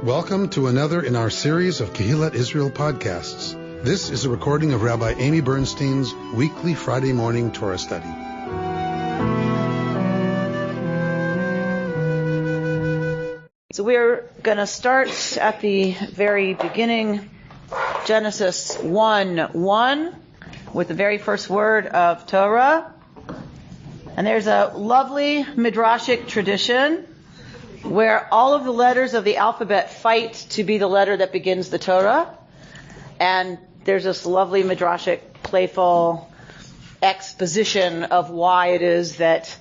Welcome to another in our series of Kehillat Israel podcasts. This is a recording of Rabbi Amy Bernstein's weekly Friday morning Torah study. So we're going to start at the very beginning, Genesis 1:1, with the very first word of Torah. And there's a lovely midrashic tradition where all of the letters of the alphabet fight to be the letter that begins the Torah. And there's this lovely midrashic, playful exposition of why it is that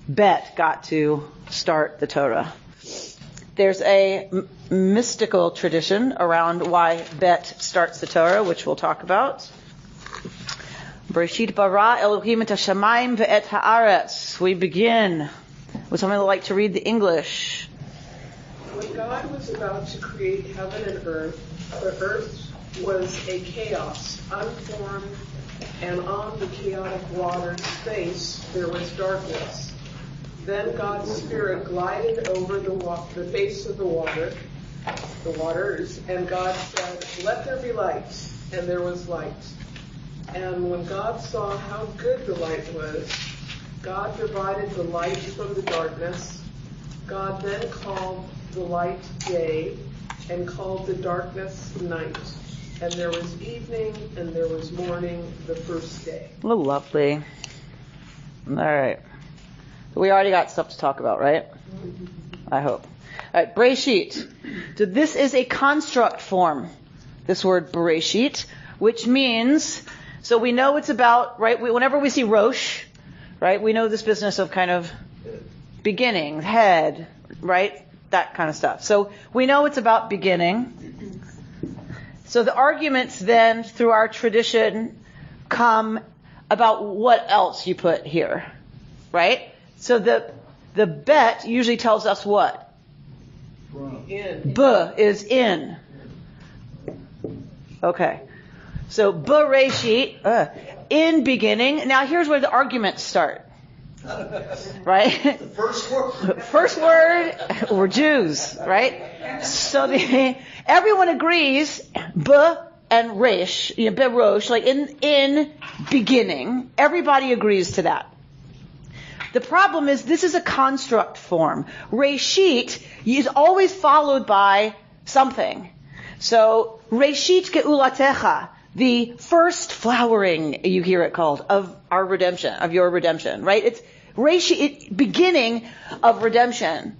Bet got to start the Torah. There's a mystical tradition around why Bet starts the Torah, which we'll talk about. Bereshit bara Elohim et hashamayim ve'et haaretz. We begin with someone who would like to read the English. When God was about to create heaven and earth, the earth was a chaos, unformed, and on the chaotic water's face there was darkness. Then God's Spirit glided over the face of the waters, and God said, "Let there be light," and there was light. And when God saw how good the light was, God divided the light from the darkness. God then called the light day and called the darkness night. And there was evening and there was morning the first day. Oh, lovely. All right. We already got stuff to talk about, right? I hope. All right, Bereshit. So this is a construct form, this word Bereshit, which means, so we know it's about, right, whenever we see Rosh, right, we know this business of kind of beginning, head, right, that kind of stuff. So we know it's about beginning. So the arguments then, through our tradition, come about what else you put here, right? So the bet usually tells us what? In. B is in. Okay. So Bereshit, in beginning. Now here's where the arguments start. Right? The first word. First word, we're Jews, right? So everyone agrees, B and Resh, Berosh, like in beginning. Everybody agrees to that. The problem is this is a construct form. Reshit is always followed by something. So Reshit geulatecha, the first flowering, you hear it called, of our redemption, of your redemption, right? It's Reshit, beginning of redemption.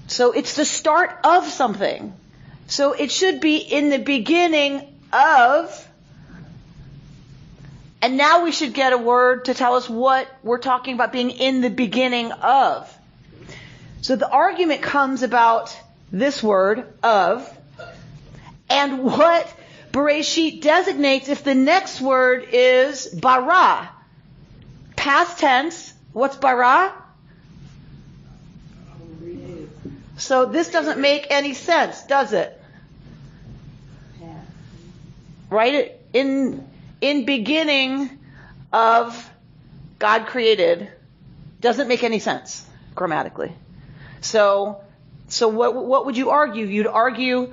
So it's the start of something. So it should be in the beginning of. And now we should get a word to tell us what we're talking about being in the beginning of. So the argument comes about this word, of, and what Bereshit designates if the next word is bara. Past tense, what's bara? So this doesn't make any sense, does it? Right? In beginning of God created doesn't make any sense grammatically. So what would you argue? You'd argue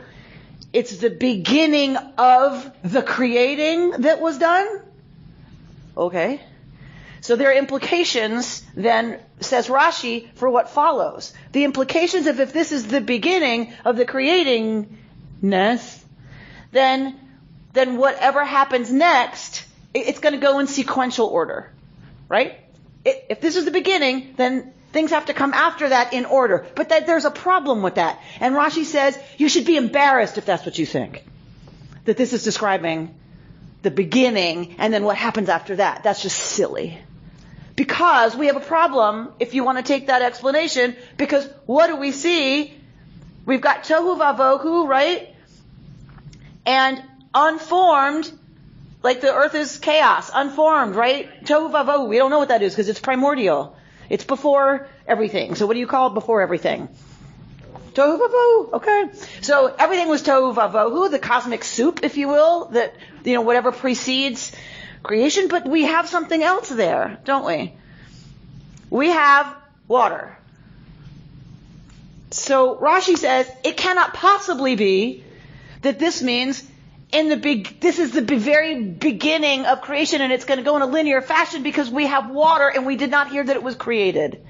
it's the beginning of the creating that was done? Okay. So there are implications then, says Rashi, for what follows. The implications of if this is the beginning of the creatingness, then whatever happens next, it's going to go in sequential order, right? If this is the beginning, then things have to come after that in order. But there's a problem with that. And Rashi says you should be embarrassed if that's what you think. That this is describing the beginning and then what happens after that. That's just silly. Because we have a problem, if you want to take that explanation, because what do we see? We've got tohu vavohu, right? And unformed, like the earth is chaos, unformed, right? Tohu vavohu, we don't know what that is because it's primordial. It's before everything. So what do you call it before everything? Tohu vavohu, okay. So everything was tohu vavohu, the cosmic soup, if you will, that, whatever precedes creation. But we have something else there, don't we? We have water. So Rashi says it cannot possibly be that this means this is the very beginning of creation, and it's going to go in a linear fashion because we have water and we did not hear that it was created.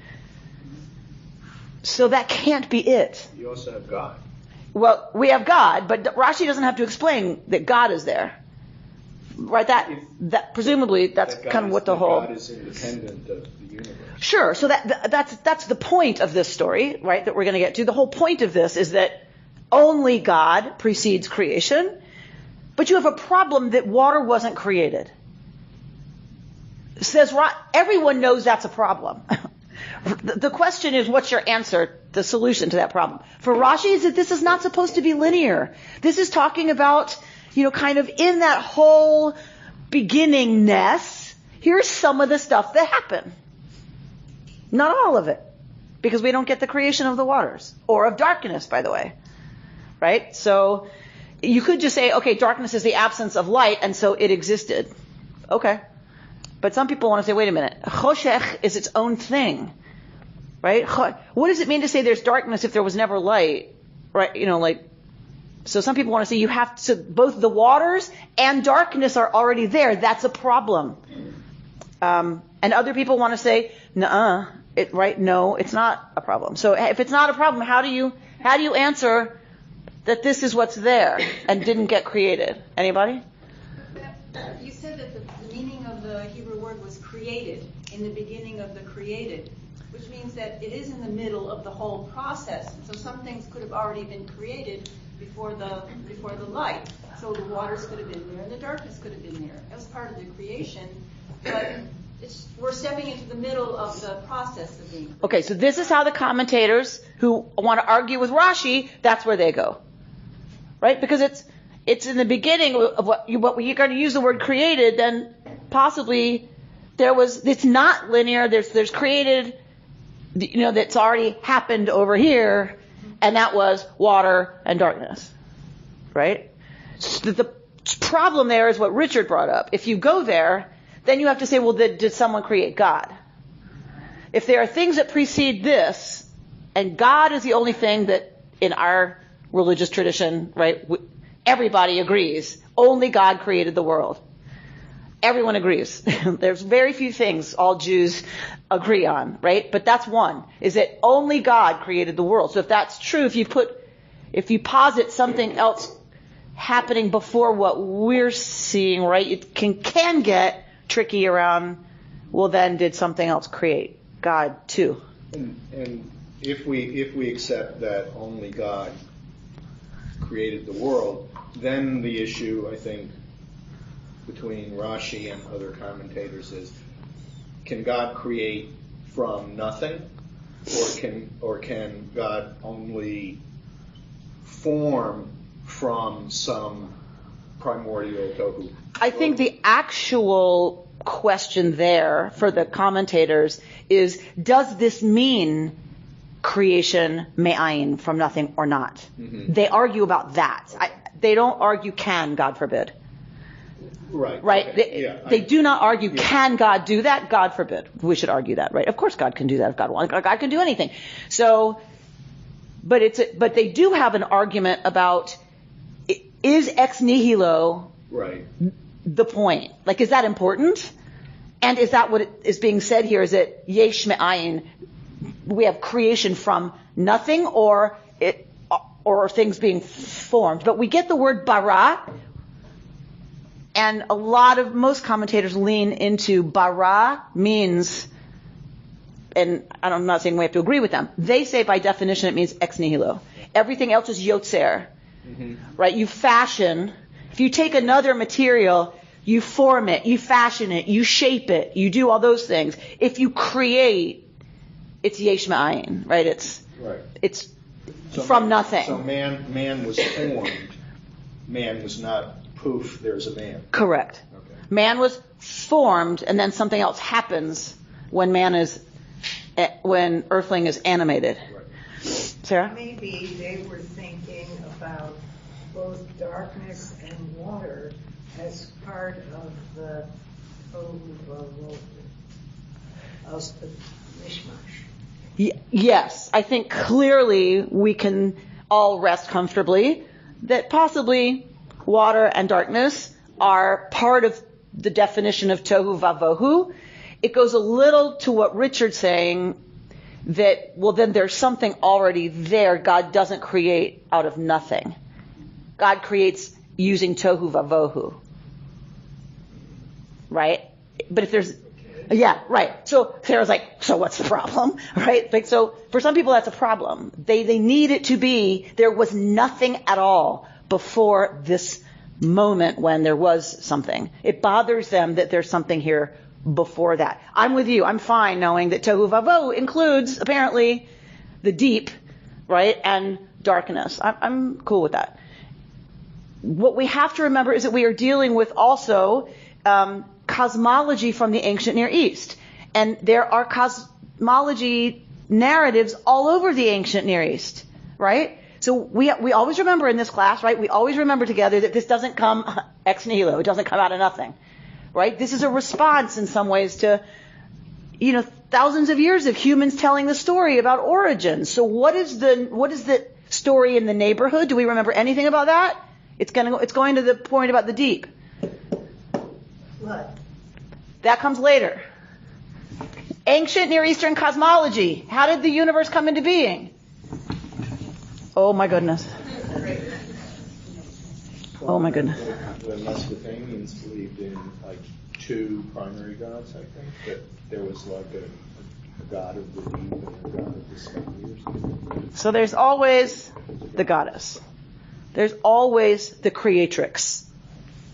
So that can't be it. You also have God. Well, we have God, but Rashi doesn't have to explain that God is there. Right? That presumably that's kind of what the whole God is independent of the universe. Sure. So that's the point of this story, right? That we're going to get to. The whole point of this is that only God precedes creation, but you have a problem that water wasn't created. Says everyone knows that's a problem. The question is, what's your answer, the solution to that problem? For Rashi, is that this is not supposed to be linear. This is talking about, kind of in that whole beginningness, here's some of the stuff that happened. Not all of it. Because we don't get the creation of the waters. Or of darkness, by the way. Right? So, you could just say, okay, darkness is the absence of light, and so it existed. Okay. But some people want to say, wait a minute. Choshech is its own thing. Right? What does it mean to say there's darkness if there was never light? Right? So some people want to say you have to, both the waters and darkness are already there. That's a problem. And other people want to say, no, it's not a problem. So if it's not a problem, how do you answer that this is what's there and didn't get created? Anybody? You said that the meaning of the Hebrew word was created, in the beginning of the created, which means that it is in the middle of the whole process. So some things could have already been created before the light. So the waters could have been there and the darkness could have been there. That was part of the creation. But we're stepping into the middle of the process of being created. Okay, so this is how the commentators who want to argue with Rashi, that's where they go. Right? Because it's in the beginning of what you're going to use the word created, then possibly it's not linear, there's created, that's already happened over here, and that was water and darkness. Right? So the problem there is what Richard brought up. If you go there, then you have to say, well, did someone create God? If there are things that precede this, and God is the only thing that in our religious tradition, right, everybody agrees, only God created the world. Everyone agrees. There's very few things all Jews agree on, right? But that's one, is that only God created the world. So if that's true, if you posit something else happening before what we're seeing, right, it can get tricky around, well then did something else create God too? And if we accept that only God created the world, then the issue, I think, between Rashi and other commentators is, can God create from nothing, or can God only form from some primordial tohu? I think the actual question there for the commentators is, does this mean creation me'ayin, from nothing, or not? Mm-hmm. They argue about that. They don't argue can, God forbid. Right. Right? Okay. They do not argue, can God do that? God forbid. We should argue that, right? Of course God can do that if God wants. God can do anything. So, but they do have an argument about, is ex nihilo right the point? Like, is that important? And is that what is being said here? Is it yesh me'ayin? We have creation from nothing, or things being formed. But we get the word bara, and most commentators lean into bara means, and I'm not saying we have to agree with them. They say by definition it means ex nihilo. Everything else is yotzer. Mm-hmm. Right? You fashion. If you take another material, you form it, you fashion it, you shape it, you do all those things. If you create, it's yesh me'ayin, right? It's from nothing. So man was formed. Man was not poof, there's a man. Correct. Okay. Man was formed, and then something else happens when when Earthling is animated. Right. Sarah? Maybe they were thinking about both darkness and water as part of the mishmash. Yes, I think clearly we can all rest comfortably that possibly water and darkness are part of the definition of tohu vavohu. It goes a little to what Richard's saying, that, well, then there's something already there. God doesn't create out of nothing. God creates using tohu vavohu. Right? But if there's, yeah, right. So Sarah's like, so what's the problem? Right? Like, so for some people that's a problem. They need it to be, there was nothing at all before this moment when there was something. It bothers them that there's something here before that. I'm with you. I'm fine knowing that tohu vavohu includes, apparently, the deep, right, and darkness. I'm cool with that. What we have to remember is that we are dealing with also cosmology from the ancient Near East. And there are cosmology narratives all over the ancient Near East, right? So we always remember in this class, right, we always remember together that this doesn't come ex nihilo. It doesn't come out of nothing. Right? This is a response in some ways to, thousands of years of humans telling the story about origins. So what is the story in the neighborhood? Do we remember anything about that? It's going to the point about the deep. What? That comes later. Ancient Near Eastern cosmology. How did the universe come into being? Oh my goodness. Oh my goodness. The Mesopotamians believed in like two primary gods, I think. That there was like a god of the deep and a god of the sky or something. So there's always the goddess. There's always the creatrix.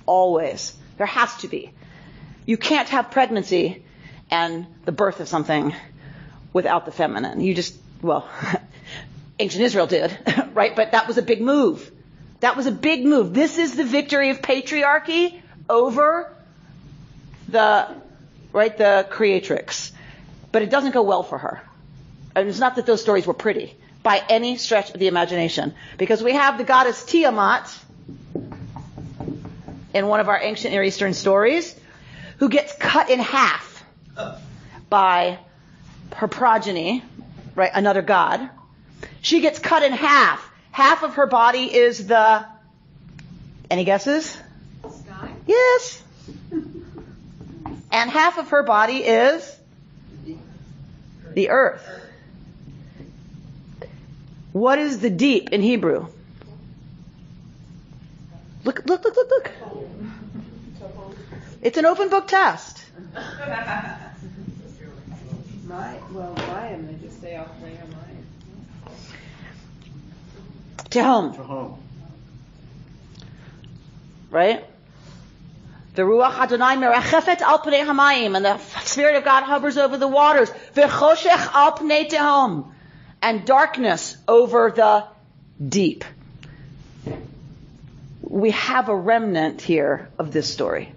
Always. There has to be. You can't have pregnancy and the birth of something without the feminine. Ancient Israel did, right? But that was a big move. That was a big move. This is the victory of patriarchy over the creatrix. But it doesn't go well for her. And it's not that those stories were pretty by any stretch of the imagination. Because we have the goddess Tiamat in one of our ancient Near Eastern stories who gets cut in half by her progeny, right? Another god. She gets cut in half. Half of her body is any guesses? Sky? Yes. And half of her body is the earth. What is the deep in Hebrew? Look. It's an open book test. Mayim, they just say off Mayim. Tehom. Right? The Ruach Adonai merachefet al pnei hamayim, and the Spirit of God hovers over the waters. V'choshech al pnei tehom, and darkness over the deep. We have a remnant here of this story.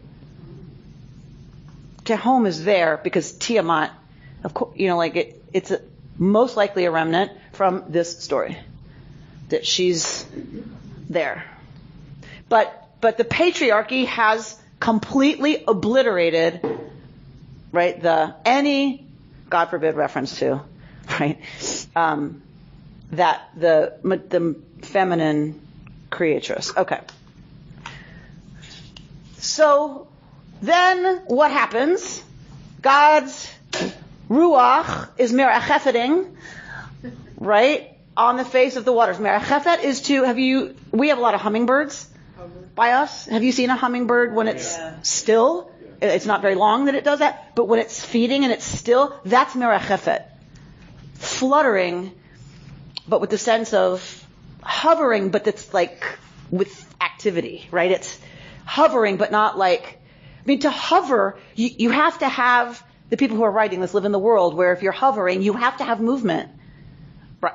Tehom is there because Tiamat, of course, it's most likely a remnant from this story. That she's there. But the patriarchy has completely obliterated, right, any, God forbid, reference to, right, that the feminine creatrix. Okay. So then what happens? God's Ruach is merachefeting, right, on the face of the waters. Merachefet is we have a lot of hummingbirds by us. Have you seen a hummingbird when it's still? It's not very long that it does that, but when it's feeding and it's still, that's merachefet. Fluttering, but with the sense of hovering, but it's like with activity, right? It's hovering, but not to hover, you have to have, the people who are writing this live in the world where if you're hovering, you have to have movement.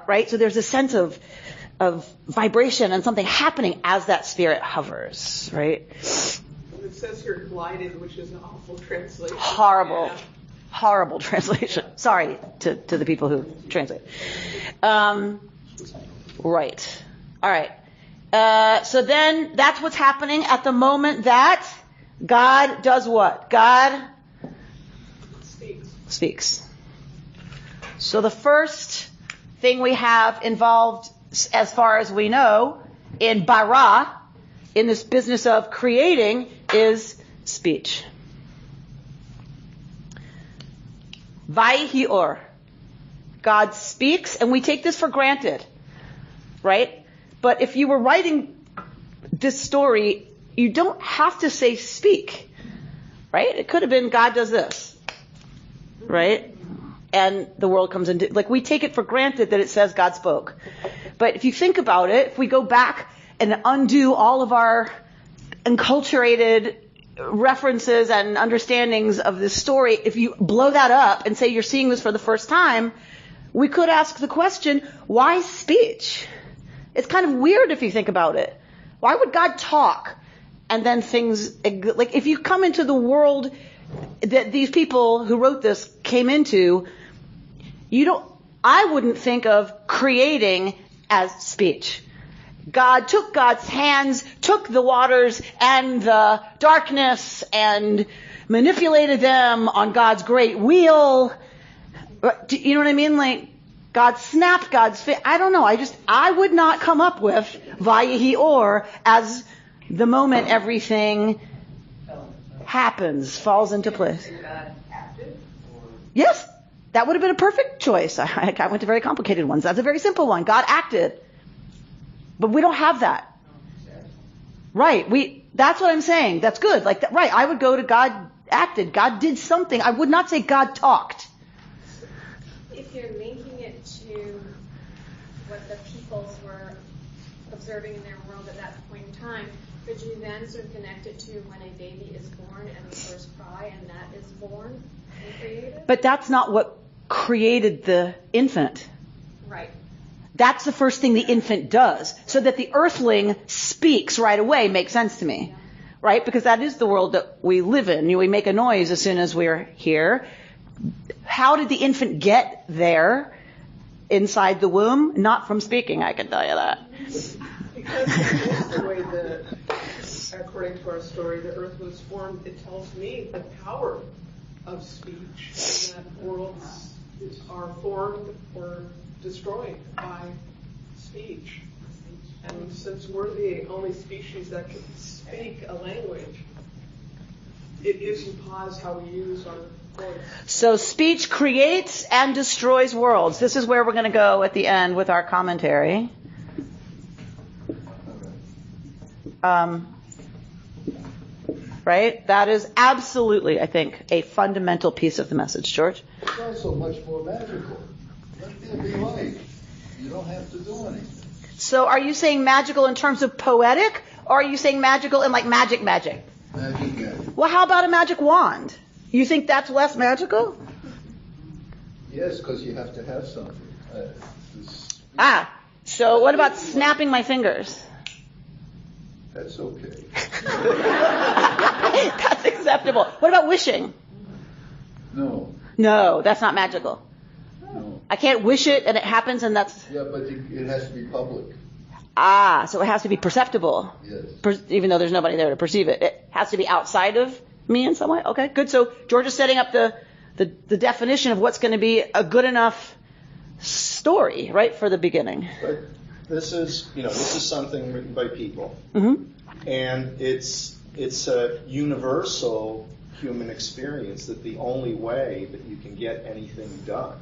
Right? So there's a sense of vibration and something happening as that spirit hovers, right? It says here glided, which is an awful translation. Horrible translation. Sorry to the people who translate. Right. All right. So then that's what's happening at the moment that God does what? God speaks. So the first thing we have involved, as far as we know, in bara, in this business of creating, is speech. Vayihi or. God speaks, and we take this for granted, right? But if you were writing this story, you don't have to say speak, right? It could have been God does this, right? And the world comes into, like, we take it for granted that it says God spoke. But if you think about it, if we go back and undo all of our enculturated references and understandings of this story, if you blow that up and say you're seeing this for the first time, we could ask the question, why speech? It's kind of weird if you think about it. Why would God talk? And then things, like, if you come into the world that these people who wrote this came into, I wouldn't think of creating as speech. God took God's hands, took the waters and the darkness and manipulated them on God's great wheel. You know what I mean? Like, God snapped God's face. I don't know. I would not come up with Vayihi or as the moment everything happens, falls into place. Yes, that would have been a perfect choice. I went to very complicated ones. That's a very simple one. God acted. But we don't have that. Right. That's what I'm saying. That's good. Like that, right. I would go to God acted. God did something. I would not say God talked. If you're linking it to what the peoples were observing in their world at that point in time, could you then sort of connect it to when a baby is born and the first cry and that is born and created? But that's not what created the infant. Right. That's the first thing the infant does. So that the earthling speaks right away makes sense to me. Right? Because that is the world that we live in. We make a noise as soon as we're here. How did the infant get there inside the womb? Not from speaking, I can tell you that. Because that's the way that, according to our story, the earth was formed. It tells me the power of speech, and that worlds are formed or destroyed by speech. And since we're the only species that can speak a language, it gives you pause how we use our voice. So speech creates and destroys worlds. This is where we're going to go at the end with our commentary. Right? That is absolutely, I think, a fundamental piece of the message, George. It's also much more magical. Let there be light. You don't have to do anything. So are you saying magical in terms of poetic, or are you saying magical in like magic? Magic. Well, how about a magic wand? You think that's less magical? Yes, because you have to have something. So what about snapping my fingers? That's okay. That's acceptable. What about wishing? No, that's not magical. No. I can't wish it and it happens and that's... Yeah, but it has to be public. So it has to be perceptible. Yes. Even though there's nobody there to perceive it. It has to be outside of me in some way? Okay, good. So George is setting up the definition of what's going to be a good enough story, right, for the beginning. But this is something written by people. Mm-hmm. And it's a universal human experience that the only way that you can get anything done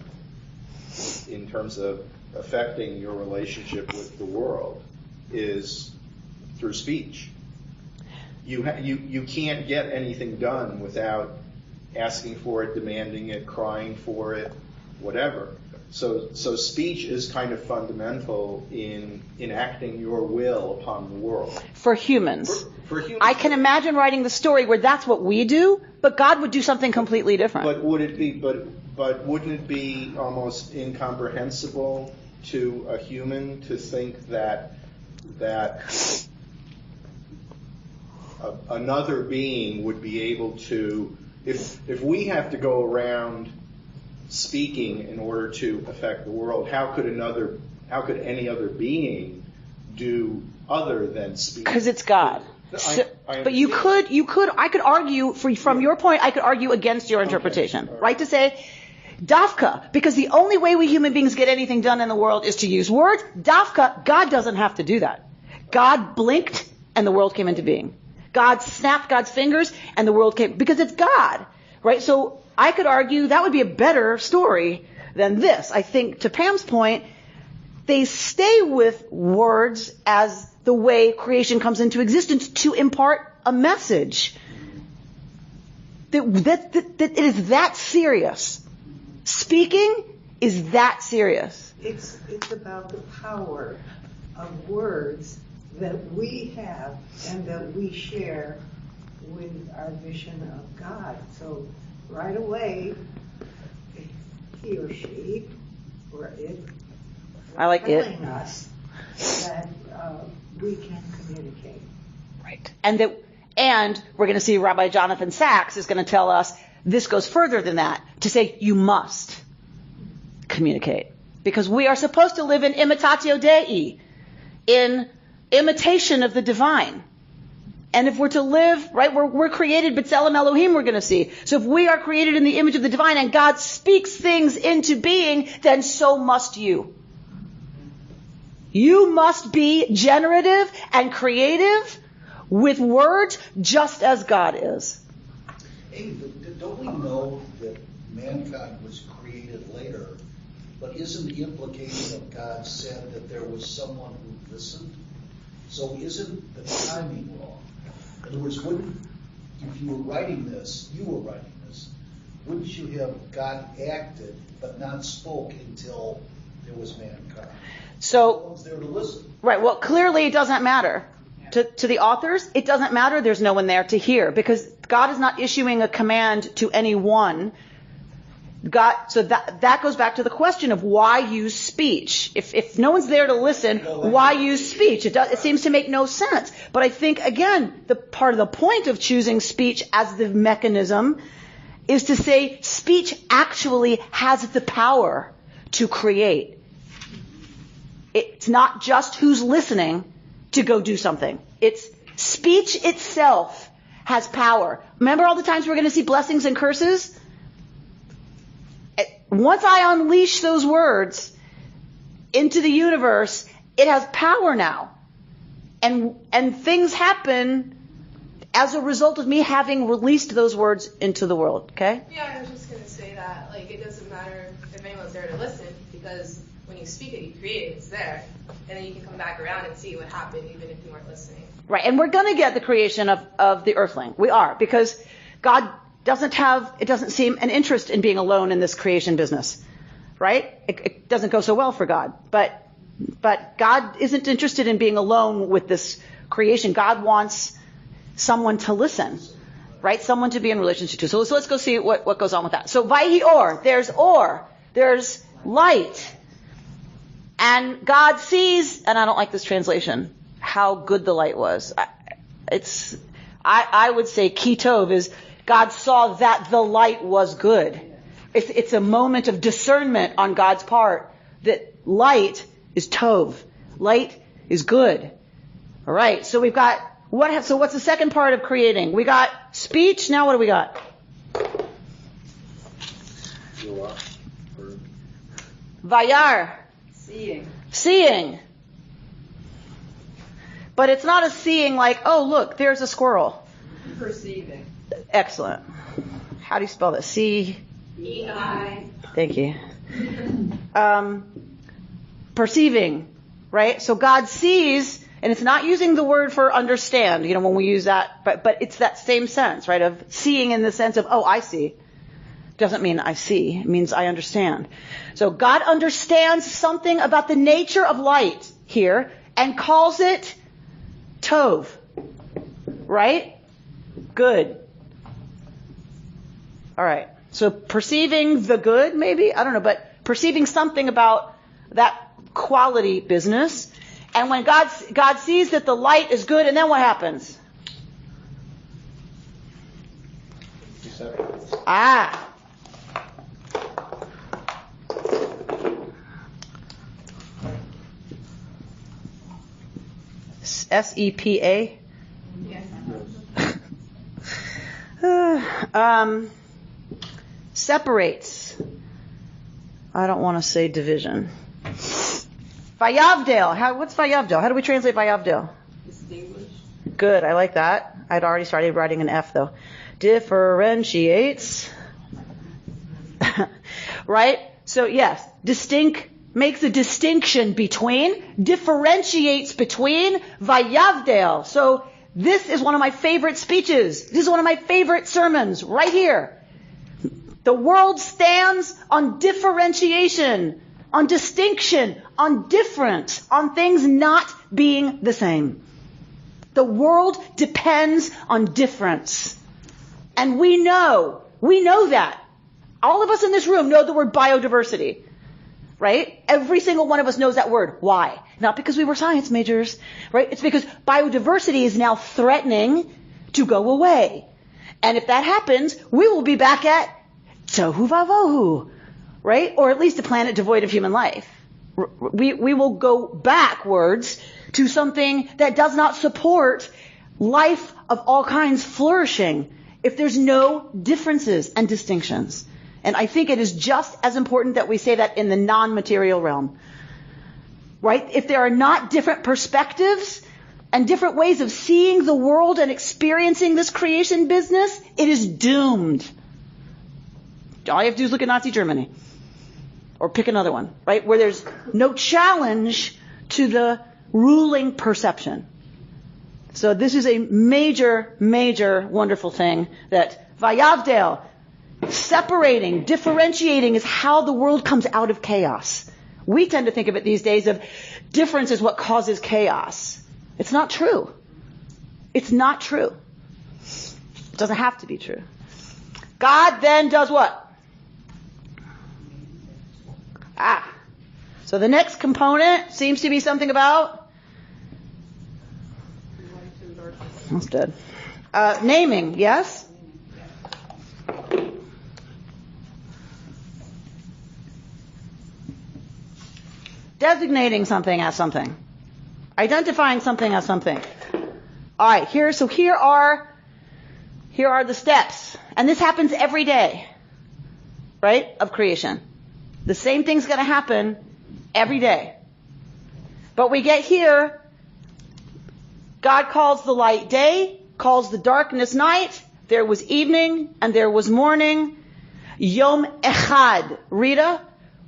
in terms of affecting your relationship with the world is through speech. You can't get anything done without asking for it, demanding it, crying for it, whatever. So speech is kind of fundamental in enacting your will upon the world. For humans. For humans. I can imagine writing the story where that's what we do, but God would do something completely different. But wouldn't it be almost incomprehensible to a human to think that another being would be able to, if we have to go around speaking in order to affect the world, how could any other being do other than speak? Because it's God. But I could argue from your point, I could argue against your interpretation, right? To say Dafka, because the only way we human beings get anything done in the world is to use words. Dafka, God doesn't have to do that. God blinked and the world came into being. God snapped God's fingers and the world came, because it's God, right? So I could argue that would be a better story than this. I think, to Pam's point, they stay with words as the way creation comes into existence to impart a message. That it is that serious. Speaking is that serious. It's about the power of words that we have and that we share with our vision of God. So right away, he or she or it I like it. telling us that we can communicate. Right. And we're going to see Rabbi Jonathan Sachs is going to tell us this goes further than that, to say you must communicate. Because we are supposed to live in imitatio Dei, in imitation of the divine. And if we're to live, right, we're created b'tselem Elohim, we're going to see. So if we are created in the image of the divine and God speaks things into being, then so must you. You must be generative and creative with words just as God is. Hey, don't we know that mankind was created later, but isn't the implication of God said that there was someone who listened? So isn't the timing wrong? In other words, if you were writing this, wouldn't you have God acted but not spoke until there was mankind? So, no one's there to listen. Right, well, clearly it doesn't matter. To the authors, it doesn't matter. There's no one there to hear, because God is not issuing a command to anyone. So that goes back to the question of why use speech. If no one's there to listen, why use speech? It seems to make no sense. But I think, again, the part of the point of choosing speech as the mechanism is to say speech actually has the power to create. It's not just who's listening to go do something. It's speech itself has power. Remember all the times we're going to see blessings and curses? Once I unleash those words into the universe, it has power now. And things happen as a result of me having released those words into the world, okay? Yeah, I was just going to say that, it doesn't matter if anyone's there to listen, because when you speak it, you create it, it's there. And then you can come back around and see what happened, even if you weren't listening. Right, and we're going to get the creation of the earthling. We are, because God it doesn't seem an interest in being alone in this creation business, right? It doesn't go so well for God. But God isn't interested in being alone with this creation. God wants someone to listen, right? Someone to be in relationship to. So let's go see what goes on with that. So Vayhi Or, there's light. And God sees, and I don't like this translation, how good the light was. I would say Ki Tov is God saw that the light was good. It's a moment of discernment on God's part that light is Tov. Light is good. All right. So we've got so what's the second part of creating? We got speech. Now what do we got? Vayar. Seeing. But it's not a seeing like, oh, look, there's a squirrel. Perceiving. Excellent. How do you spell that? C-E-I. Thank you. Perceiving, right? So God sees, and it's not using the word for understand, when we use that, but it's that same sense, right? Of seeing in the sense of, oh, I see. Doesn't mean I see. It means I understand. So God understands something about the nature of light here and calls it Tov. Right? Good. All right. So perceiving the good, maybe? I don't know, but perceiving something about that quality business. And when God sees that the light is good, and then what happens? S-E-P-A? Separates. I don't want to say division. Vayavdel. What's Vayavdel? How do we translate Vayavdel? Distinguish. Good, I like that. I'd already started writing an F though. Differentiates. Right? So yes, makes a distinction between, differentiates between, Vayavdel. So this is one of my favorite speeches. This is one of my favorite sermons right here. The world stands on differentiation, on distinction, on difference, on things not being the same. The world depends on difference. And we know that. All of us in this room know the word biodiversity, right? Every single one of us knows that word. Why? Not because we were science majors, right? It's because biodiversity is now threatening to go away. And if that happens, we will be back at tohu vavohu, right? Or at least a planet devoid of human life. We will go backwards to something that does not support life of all kinds flourishing if there's no differences and distinctions. And I think it is just as important that we say that in the non-material realm. Right? If there are not different perspectives and different ways of seeing the world and experiencing this creation business, it is doomed. All you have to do is look at Nazi Germany. Or pick another one, right? Where there's no challenge to the ruling perception. So this is a major, major wonderful thing that Vayavdel, separating, differentiating is how the world comes out of chaos. We tend to think of it these days of difference is what causes chaos. It's not true. It's not true. It doesn't have to be true. God then does what? So the next component seems to be something about... That's dead. Naming, yes? Designating something as something. Identifying something as something. All right, here are the steps. And this happens every day, right, of creation. The same thing's going to happen every day. But we get here, God calls the light day, calls the darkness night. There was evening and there was morning. Yom Echad. Rita,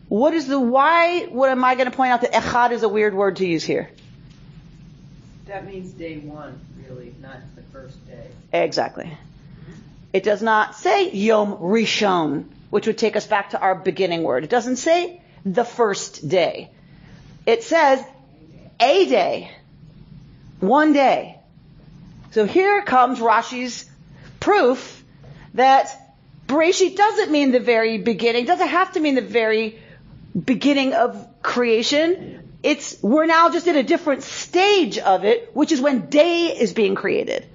what am I going to point out that Echad is a weird word to use here? That means day one, really, not the first day. Exactly. It does not say Yom Rishon, which would take us back to our beginning word. It doesn't say the first day. It says a day. One day. So here comes Rashi's proof that Bereshit doesn't mean the very beginning, doesn't have to mean the very beginning of creation. We're now just at a different stage of it, which is when day is being created.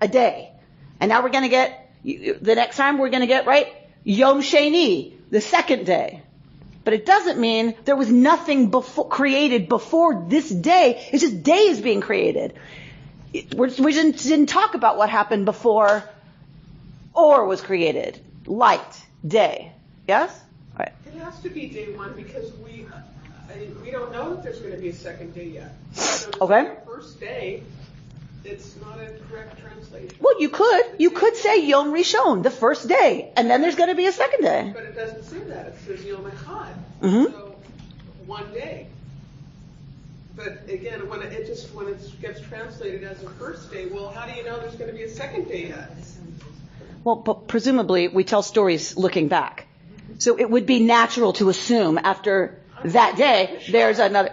A day. And now we're going to get, the next time we're going to get, right? Yom Sheni, the second day. But it doesn't mean there was nothing created before this day. It's just day is being created. We didn't talk about what happened before or was created. Light, day. Yes? All right. It has to be day one because we don't know that there's going to be a second day yet. So okay. First day, it's not a correct translation. Well, you could say Yom Rishon, the first day, and then there's going to be a second day. But it doesn't say that. It says Yom Echad. Mm-hmm. So, one day. But again, when it gets translated as a first day, well, how do you know there's going to be a second day yet? Well, but presumably we tell stories looking back. So it would be natural to assume after that day, there's another...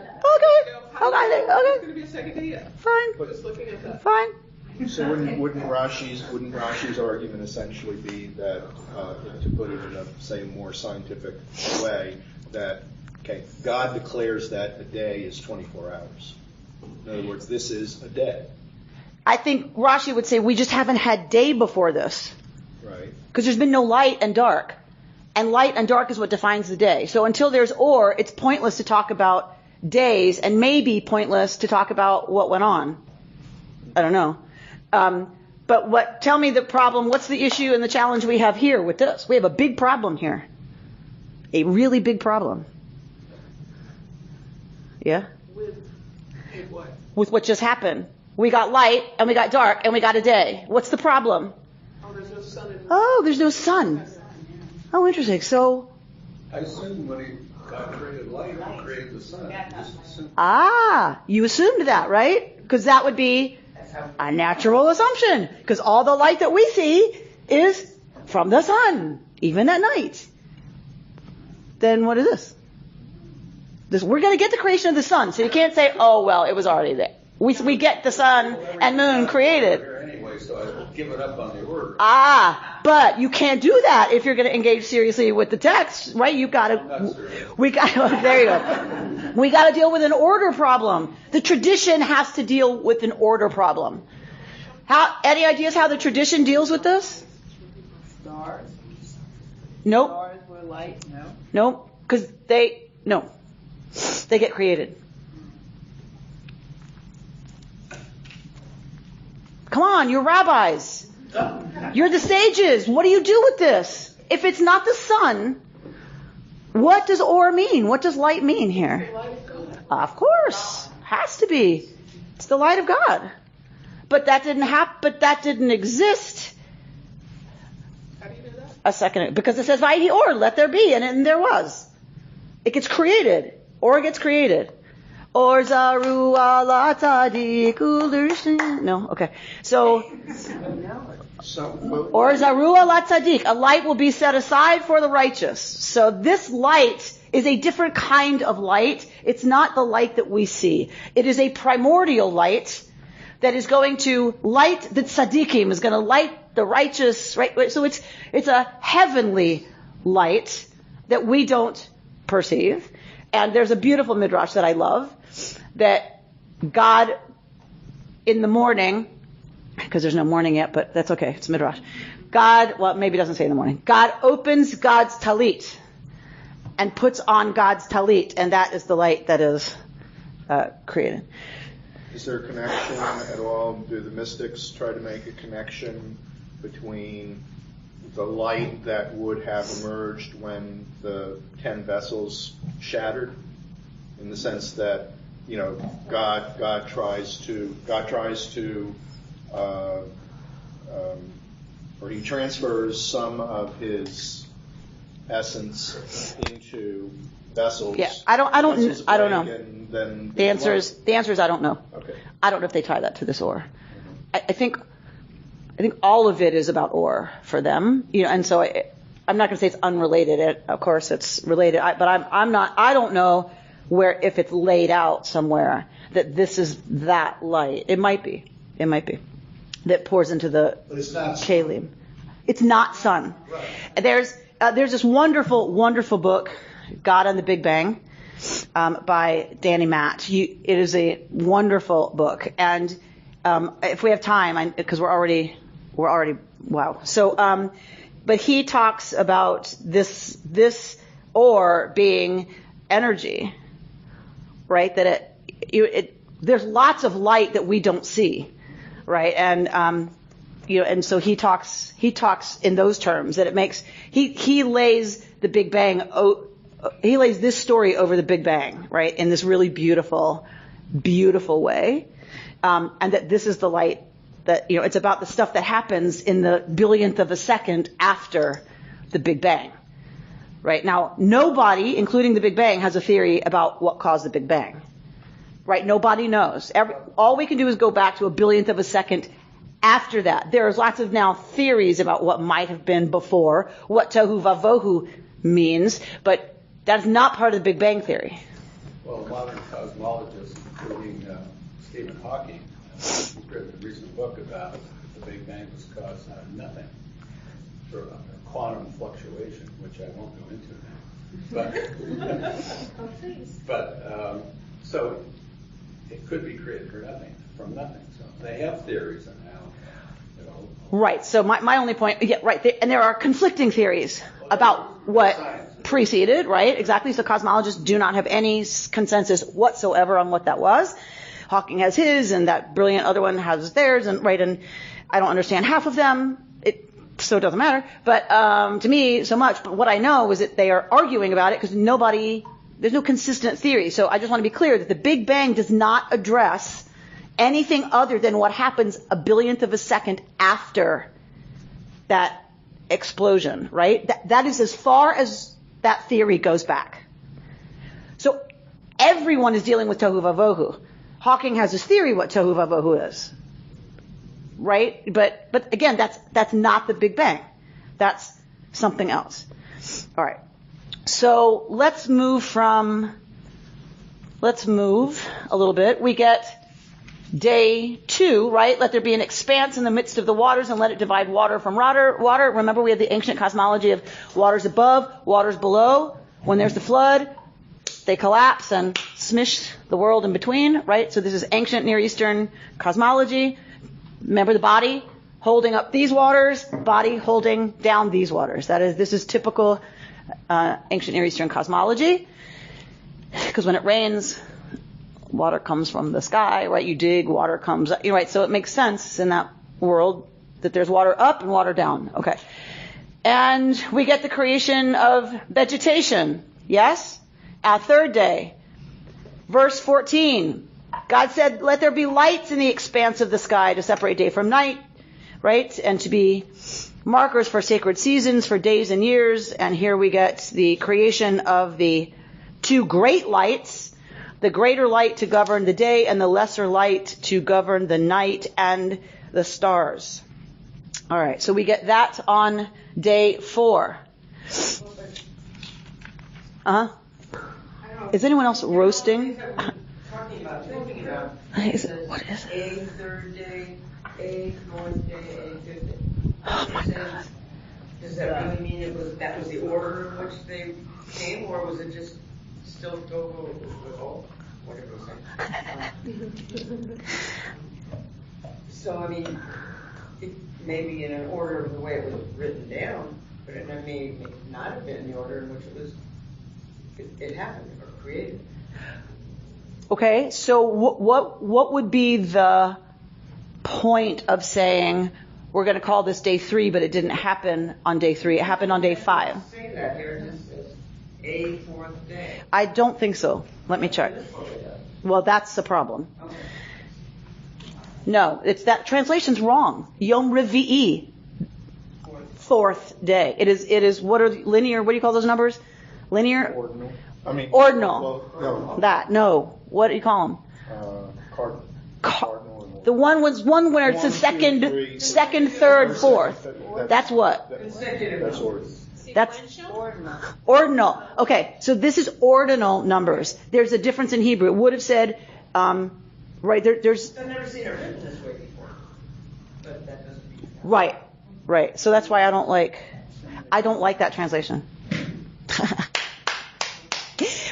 Okay. There's going to be a second day yet. Fine. Just looking at that. Fine. So wouldn't Rashi's argument essentially be that, to put it in a more scientific way, that God declares that a day is 24 hours. In other words, this is a day. I think Rashi would say we just haven't had day before this. Right. Because there's been no light and dark. And light and dark is what defines the day. So until there's or, it's pointless to talk about days and maybe pointless to talk about what went on. I don't know. But tell me the problem, what's the issue and the challenge we have here with this? We have a big problem here. A really big problem. Yeah? With what? With what just happened. We got light, and we got dark, and we got a day. What's the problem? Oh, there's no sun in Oh, there's no sun. Oh, interesting. So, I assume when God created light, He created the sun. you assumed that, right? Because that would be a natural assumption. Because all the light that we see is from the sun, even at night. Then what is this? We're going to get the creation of the sun, so you can't say, oh, well, it was already there. We get the sun and moon created. Anyway, so I've given up on the order. But you can't do that if you're going to engage seriously with the text, right? There you go. We got to deal with an order problem. The tradition has to deal with an order problem. Any ideas how the tradition deals with this? Stars. Nope. Stars were light. No. Nope. Because they get created. Come on, you're rabbis. You're the sages. What do you do with this? If it's not the sun, what does or mean? What does light mean here? Of course. Has to be. It's the light of God. But that didn't happen. But that didn't exist. How do you know that? A second. Because it says, Vayhi or, let there be. And there was. It gets created. Or gets created. Or zaru ala tzadik u'lirshin. No, okay. So, or zaru ala tzadik. A light will be set aside for the righteous. So this light is a different kind of light. It's not the light that we see. It is a primordial light that is going to light the tzaddikim, is going to light the righteous, right? So it's a heavenly light that we don't perceive. And there's a beautiful midrash that I love, that God in the morning, because there's no morning yet, but that's okay, it's midrash. Maybe it doesn't say in the morning. God opens God's talit and puts on God's talit, and that is the light that is created. Is there a connection at all? Do the mystics try to make a connection between the light that would have emerged when the 10 vessels shattered, in the sense that, God tries to, or He transfers some of His essence into vessels. Yeah, I don't know. Then the answer is I don't know. Okay. I don't know if they tie that to this or. I think all of it is about or for them, and so I'm not going to say it's unrelated. Of course, it's related, but I don't know if it's laid out somewhere that this is that light. It might be that pours into the Kalim. It's not sun. Right. There's this wonderful book, God and the Big Bang, by Danny Matt. It is a wonderful book, and if we have time, because we're already wow. So, but he talks about this or being energy, right? That there's lots of light that we don't see, right? And and so he talks in those terms, that it makes he lays the Big Bang. He lays this story over the Big Bang, right, in this really beautiful way, and that this is the light that, it's about the stuff that happens in the billionth of a second after the Big Bang, right? Now, nobody, including the Big Bang, has a theory about what caused the Big Bang, right? Nobody knows. All we can do is go back to a billionth of a second after that. There's lots of now theories about what might have been before, what tohu vavohu means, but that's not part of the Big Bang theory. Well, modern cosmologists, including Stephen Hawking, has written a recent book about the Big Bang was caused out of nothing, sort of a quantum fluctuation, which I won't go into now. But so it could be created from nothing. So they have theories on how it all. Right. So my only point, right. And there are conflicting theories about what preceded, right? Exactly. So cosmologists do not have any consensus whatsoever on what that was. Hawking has his, and that brilliant other one has theirs, and right. And I don't understand half of them. so it doesn't matter. But to me, so much. But what I know is that they are arguing about it because there's no consistent theory. So I just want to be clear that the Big Bang does not address anything other than what happens a billionth of a second after that explosion, right? That is as far as that theory goes back. So everyone is dealing with tohu vavohu. Hawking has his theory what tohu vavohu is, right? But again, that's not the Big Bang. That's something else. All right. So let's move a little bit. We get day 2, right? Let there be an expanse in the midst of the waters and let it divide water from water. Remember, we have the ancient cosmology of waters above, waters below. When there's the flood, they collapse and smish the world in between, right? So this is ancient Near Eastern cosmology. Remember the body holding up these waters, body holding down these waters. This is typical ancient Near Eastern cosmology. Because when it rains, water comes from the sky, right? You dig, water comes up, right? So it makes sense in that world that there's water up and water down. Okay. And we get the creation of vegetation. Yes? Our third day. Verse 14. God said, let there be lights in the expanse of the sky to separate day from night, right? And to be markers for sacred seasons, for days and years. And here we get the creation of the 2 great lights, the greater light to govern the day and the lesser light to govern the night and the stars. All right, so we get that on day 4. Is anyone else roasting? Talking about. What is it? A third day, A fourth day, A fifth day. Does that really mean that was the order in which they came, or was it just still go whatever it was? So I mean, it may be in an order of the way it was written down, but it may not have been in the order in which it happened or created. Okay, so what would be the point of saying we're going to call this day 3, but it didn't happen on day 3? It happened on day 5. Say that here. It just says A fourth day. I don't think so. Let me check. Well, that's the problem. Okay. No, it's that translation's wrong. Yom Revi'i, 4th day. It is. What are linear? What do you call those numbers? Linear. Ordinal. Ordinal. Well, no. That no. What do you call them? Cardinal. Cardinal. The one where it's the second, third, fourth. That's what. That's ordinal. That's ordinal. Okay, so this is ordinal numbers. There's a difference in Hebrew. It would have said, right there's. I've never seen it written this way before, but that doesn't mean. Right. So that's why I don't like that translation.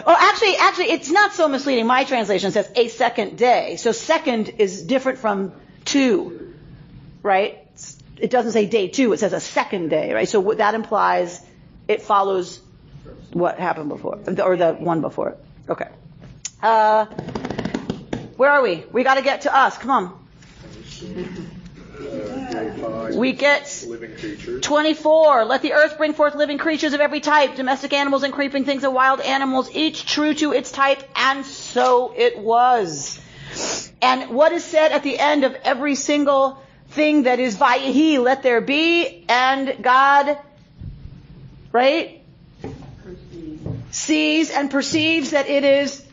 Well, actually, it's not so misleading. My translation says a second day. So second is different from 2, right? It doesn't say day 2. It says a second day, right? So that implies it follows what happened before, or the one before it. Okay. Where are we? We got to get to us. Come on. We get 24. Let the earth bring forth living creatures of every type, domestic animals and creeping things and wild animals, each true to its type. And so it was. And what is said at the end of every single thing that is Vayehi, let there be, and God, right, sees and perceives that it is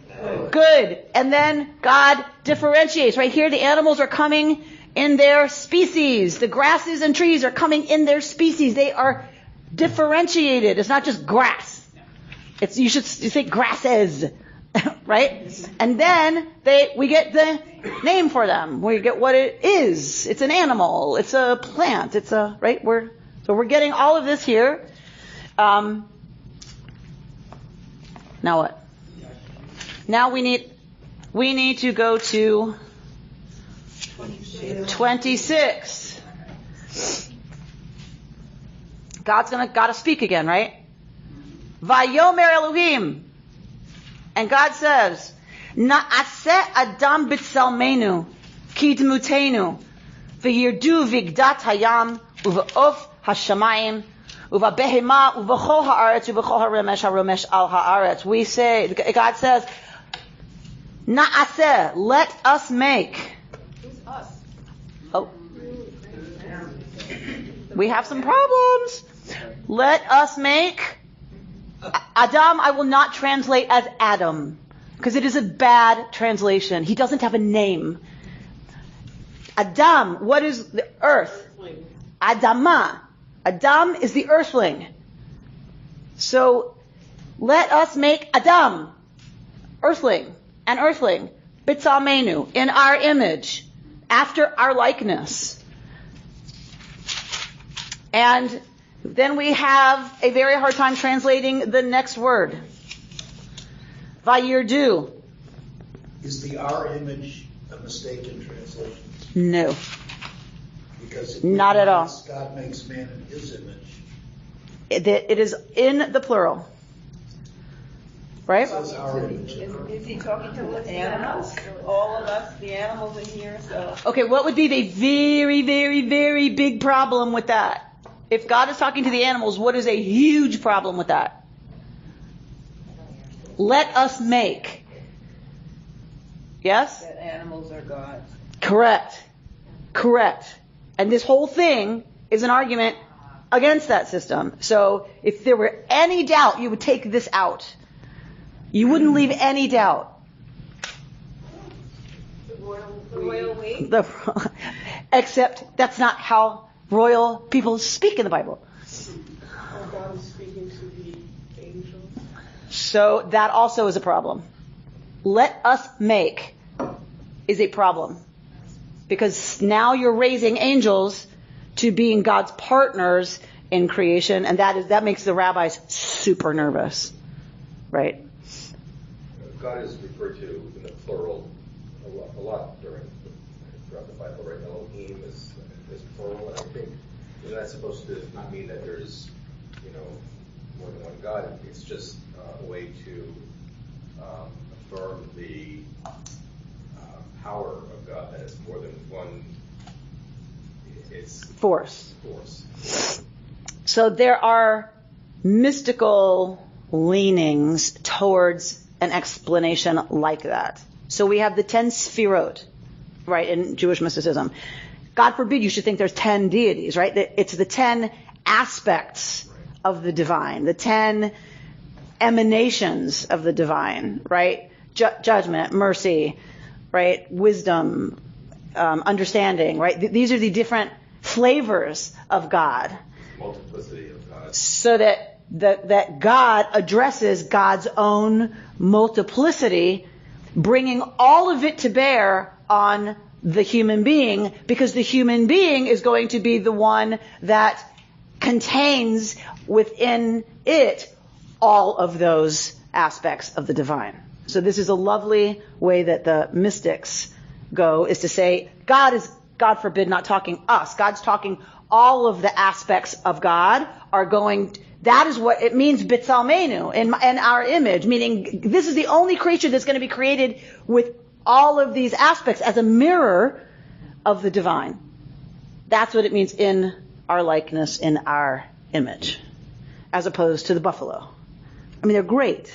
good. And then God differentiates. Right here, the animals are coming in their species. The grasses and trees are coming in their species. They are differentiated. It's not just grass. You say grasses, right? And then we get the name for them. We get what it is. It's an animal. It's a plant. It's a, right? So we're getting all of this here. Now what? Now we need to go to 26. God's gotta speak again, right? Vayomer Elohim. And God says, Na'aseh Adam b'tzelmenu, ki dmutenu, v'yirdu v'gdat hayam, uv'of hashamayim, uva behema, uvachol haaretz, uvachol haromesh al haaretz. We say, God says, na'aseh, let us make. Who's us? Oh. We have some problems. Let us make. Adam, I will not translate as Adam, because it is a bad translation. He doesn't have a name. Adam, what is the earth? Adama. Adam is the earthling. So, let us make Adam, earthling, an earthling, B'tzalmenu, in our image, after our likeness. And then we have a very hard time translating the next word. Vayirdu. Is the our image a mistaken translation? No. Because Not at all. God makes man in his image. It is in the plural. Right? It says our image. Is he talking to the animals? All of us, the animals in here, so. Okay, what would be the very, very, very big problem with that? If God is talking to the animals, what is a huge problem with that? Let us make. Yes? That animals are gods. Correct. And this whole thing is an argument against that system. So if there were any doubt, you would take this out. You wouldn't leave any doubt. The royal we? Except that's not how royal people speak in the Bible. Or God is speaking to the angels? So that also is a problem. Let us make is a problem. Because now you're raising angels to being God's partners in creation, and that makes the rabbis super nervous. Right? God is referred to in the plural a lot throughout the Bible, right? Elohim is plural, and I think that's supposed to not mean that there's more than one God. It's just a way to affirm the power of God, that it's more than one. It's force. So there are mystical leanings towards an explanation like that. So we have the 10 sefirot, right, in Jewish mysticism. God forbid you should think there's 10 deities, right? It's the 10 aspects of the divine, the 10 emanations of the divine, right? Judgment, mercy, right? Wisdom, understanding, right? These are the different flavors of God. Multiplicity of God. So that God addresses God's own multiplicity, bringing all of it to bear on the human being, because the human being is going to be the one that contains within it all of those aspects of the divine. So this is a lovely way that the mystics go, is to say God is, God forbid, not talking us. God's talking all of the aspects of God are going. That is what it means, B'tzalmenu, in our image, meaning this is the only creature that's going to be created with all of these aspects as a mirror of the divine. That's what it means, in our likeness, in our image, as opposed to the buffalo. I mean, they're great,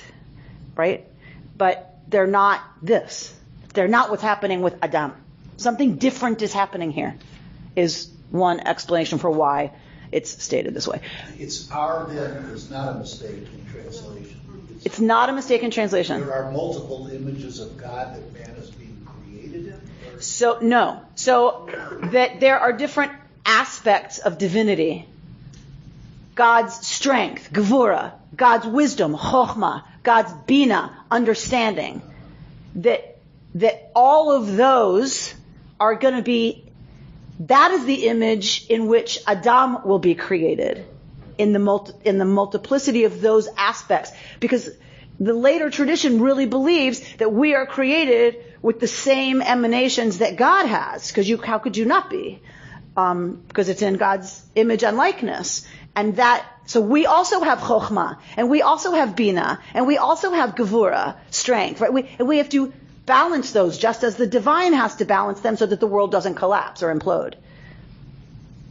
right? But they're not this. They're not what's happening with Adam. Something different is happening here, is one explanation for why it's stated this way. It's our then is not a mistake in translation. It's not a mistake in translation. There are multiple images of God that man is being created in? Or? So that there are different aspects of divinity. God's strength, gevura, God's wisdom, chokhmah, God's bina, understanding. That all of those are going to be, that is the image in which Adam will be created, in the multiplicity of those aspects. Because the later tradition really believes that we are created with the same emanations that God has. Because how could you not be? Because it's in God's image and likeness. And so we also have chokhmah, and we also have bina, and we also have gevura, strength, right? And we have to balance those, just as the divine has to balance them so that the world doesn't collapse or implode.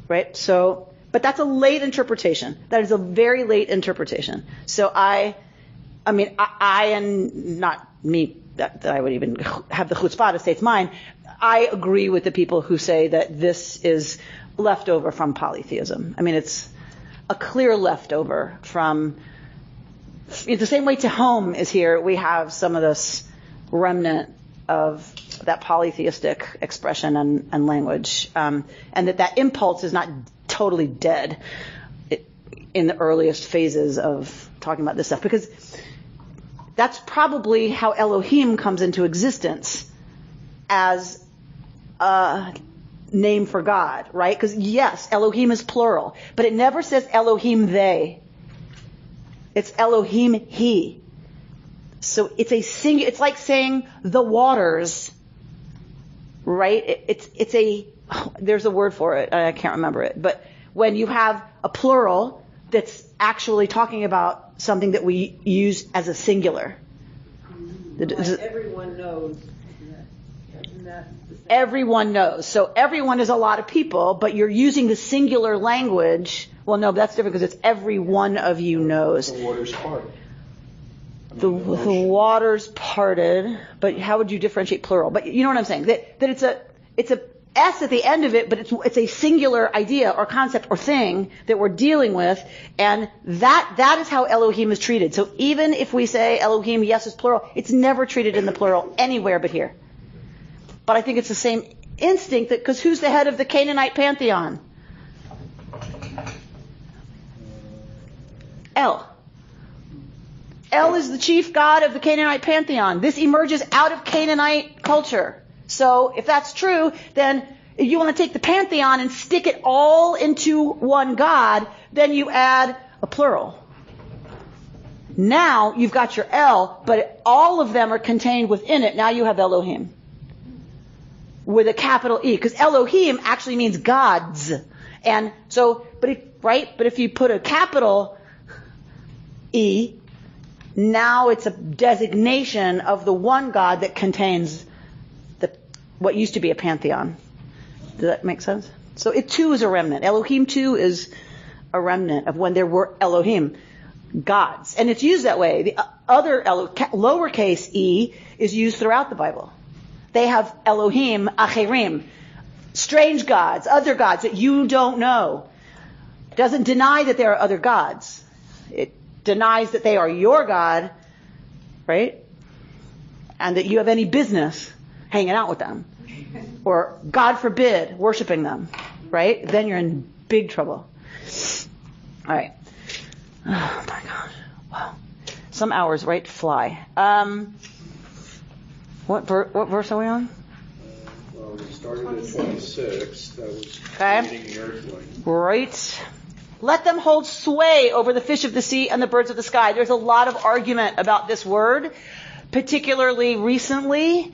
Right? So But that's a late interpretation. That is a very late interpretation. So I and not me, that I would even have the chutzpah to say it's mine, I agree with the people who say that this is leftover from polytheism. I mean, it's a clear leftover from, the same way Tehom is here, we have some of this remnant of that polytheistic expression and language, and that impulse is not totally dead in the earliest phases of talking about this stuff, because that's probably how Elohim comes into existence as a name for God, right? Because yes, Elohim is plural, but it never says Elohim they. It's Elohim he. So it's a singular. It's like saying the waters, right? There's a word for it. I can't remember it. But when you have a plural that's actually talking about something that we use as a singular. Like everyone knows. Isn't that the same? Everyone knows. So everyone is a lot of people, but you're using the singular language. Well, no, but that's different because it's every one of you knows. The waters parted. The waters parted, but how would you differentiate plural? But you know what I'm saying? That it's a S at the end of it, but it's a singular idea or concept or thing that we're dealing with, and that is how Elohim is treated. So even if we say Elohim, yes, is plural, it's never treated in the plural anywhere but here. But I think it's the same instinct that, because who's the head of the Canaanite pantheon? El. El is the chief god of the Canaanite pantheon. This emerges out of Canaanite culture. So if that's true, then if you want to take the pantheon and stick it all into one god, then you add a plural. Now you've got your El, but all of them are contained within it. Now you have Elohim with a capital E, because Elohim actually means gods. And so, but if you put a capital E, now it's a designation of the one God that contains what used to be a pantheon. Does that make sense? So it too is a remnant. Elohim too is a remnant of when there were Elohim, gods. And it's used that way. The other lowercase e is used throughout the Bible. They have Elohim, acherim, strange gods, other gods that you don't know. It doesn't deny that there are other gods. It denies that they are your God, right? And that you have any business hanging out with them. Or, God forbid, worshiping them, right? Then you're in big trouble. All right. Oh my gosh. Wow. Some hours, right, fly. What verse are we on? Well, we started at 26. That was creating the earthling. Right. Let them hold sway over the fish of the sea and the birds of the sky. There's a lot of argument about this word, particularly recently,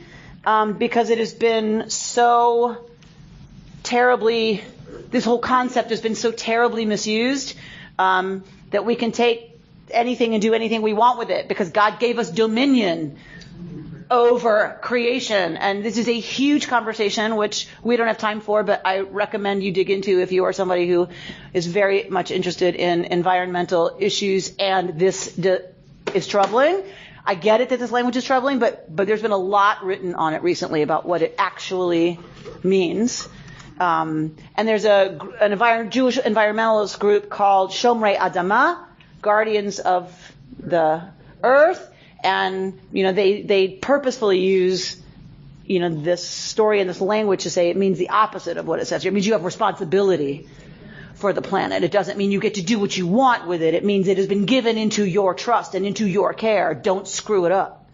because it has been so terribly, this whole concept has been so terribly misused, that we can take anything and do anything we want with it, because God gave us dominion over creation. And this is a huge conversation, which we don't have time for, but I recommend you dig into if you are somebody who is very much interested in environmental issues, and this is troubling. I get it that this language is troubling, but there's been a lot written on it recently about what it actually means. And there's a Jewish environmentalist group called Shomrei Adama, Guardians of the Earth, and they purposefully use this story and this language to say it means the opposite of what it says. It means you have responsibility for the planet. It doesn't mean you get to do what you want with it. It means it has been given into your trust and into your care. Don't screw it up.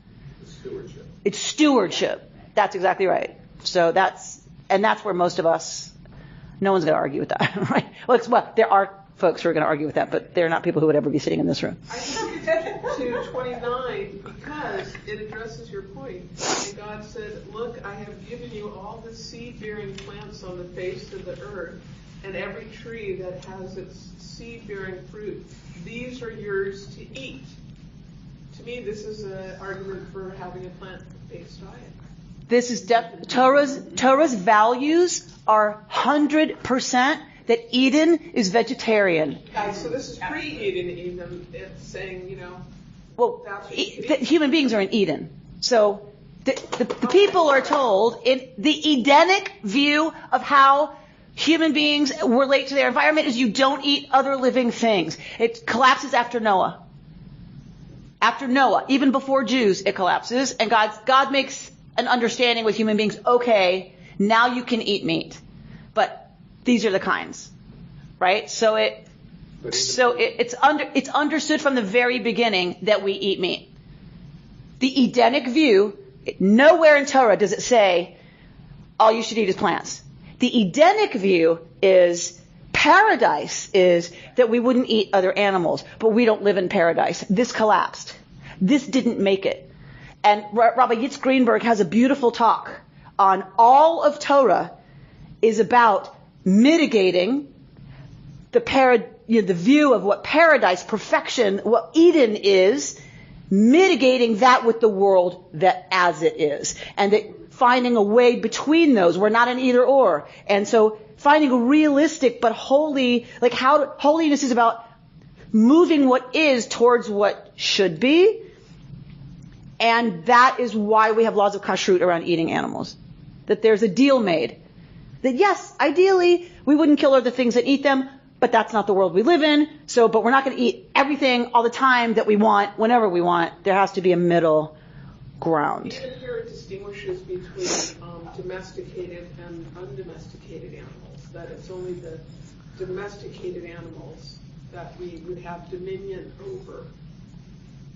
It's stewardship. That's exactly right. So that's where most of us, no one's going to argue with that, right? Well, there are folks who are going to argue with that, but they're not people who would ever be sitting in this room. I think to 29, because it addresses your point. And God said, look, I have given you all the seed-bearing plants on the face of the earth, and every tree that has its seed-bearing fruit. These are yours to eat. To me, this is an argument for having a plant-based diet. This is Torah's values are 100% that Eden is vegetarian. Guys, so this is pre-Eden even. It's saying, Well, that's what human beings are in Eden. So the people are told in the Edenic view of how human beings relate to their environment is you don't eat other living things. It collapses after Noah. After Noah, even before Jews, it collapses. And God makes an understanding with human beings. Okay, now you can eat meat. But these are the kinds. Right? So it's understood from the very beginning that we eat meat. The Edenic view, nowhere in Torah does it say all you should eat is plants. The Edenic view is paradise is that we wouldn't eat other animals, but we don't live in paradise. This collapsed. This didn't make it. And Rabbi Yitz Greenberg has a beautiful talk on all of Torah is about mitigating the view of what paradise, perfection, what Eden is, mitigating that with the world that as it is. And that finding a way between those. We're not an either or. And so finding a realistic but holy, holiness is about moving what is towards what should be. And that is why we have laws of kashrut around eating animals. That there's a deal made. That yes, ideally, we wouldn't kill other things and eat them, but that's not the world we live in. But we're not going to eat everything all the time that we want, whenever we want. There has to be a middle ground. Even here it distinguishes between domesticated and undomesticated animals. That it's only the domesticated animals that we would have dominion over,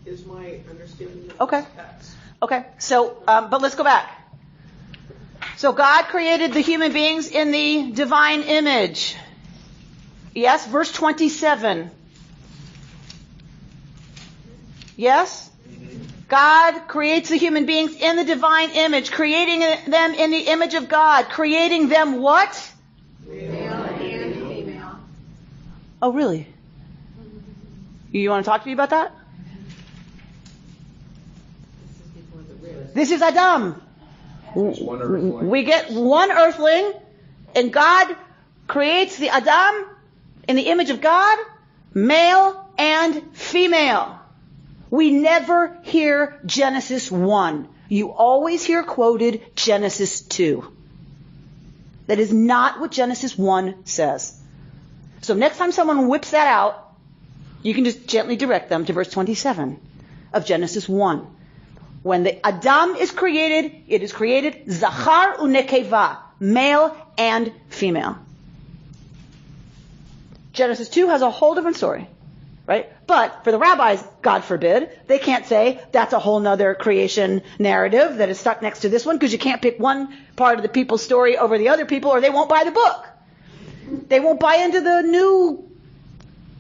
is my understanding of this text. Okay. So, but let's go back. So God created the human beings in the divine image. Yes, verse 27. Yes? God creates the human beings in the divine image, creating them in the image of God. Creating them what? Male and female. Oh, really? You want to talk to me about that? This is Adam. We get one earthling, and God creates the Adam in the image of God, male and female. We never hear Genesis 1. You always hear quoted Genesis 2. That is not what Genesis 1 says. So next time someone whips that out, you can just gently direct them to verse 27 of Genesis 1. When the Adam is created, it is created Zachar u'nekeva, male and female. Genesis 2 has a whole different story, right? But for the rabbis, God forbid, they can't say that's a whole nother creation narrative that is stuck next to this one, because you can't pick one part of the people's story over the other people, or they won't buy the book. They won't buy into the new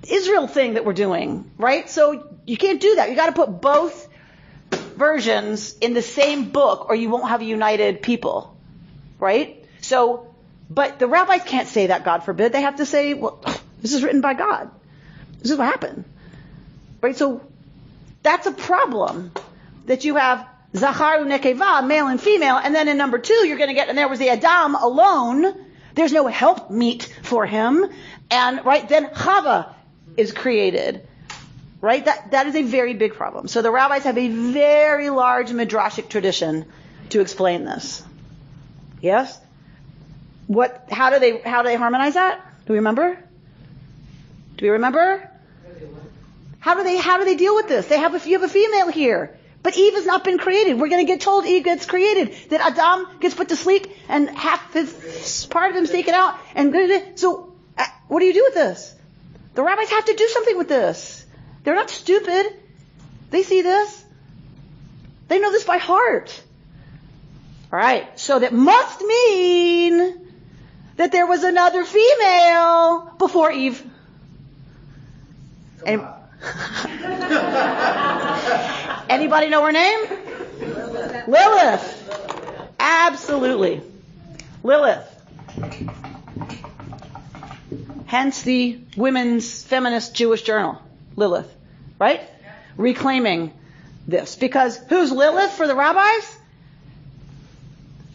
Israel thing that we're doing, right? So you can't do that. You got to put both versions in the same book, or you won't have a united people, right? So, but the rabbis can't say that, God forbid. They have to say, well, this is written by God. This is what happened, right? So that's a problem, that you have Zachar u'nekeva, male and female, and then in number 2 you're going to get, and there was the Adam alone. There's no help meet for him, and right then Chava is created. Right? That is a very big problem. So the rabbis have a very large midrashic tradition to explain this. Yes? How do they harmonize that? Do we remember? How do they deal with this? You have a female here, but Eve has not been created. We're going to get told Eve gets created, that Adam gets put to sleep and half his part of him's taken out. And so what do you do with this? The rabbis have to do something with this. They're not stupid. They see this. They know this by heart. All right. So that must mean that there was another female before Eve. Anybody know her name? Lilith. Absolutely. Lilith. Hence the Women's Feminist Jewish Journal. Lilith. Right? Reclaiming this. Because who's Lilith for the rabbis?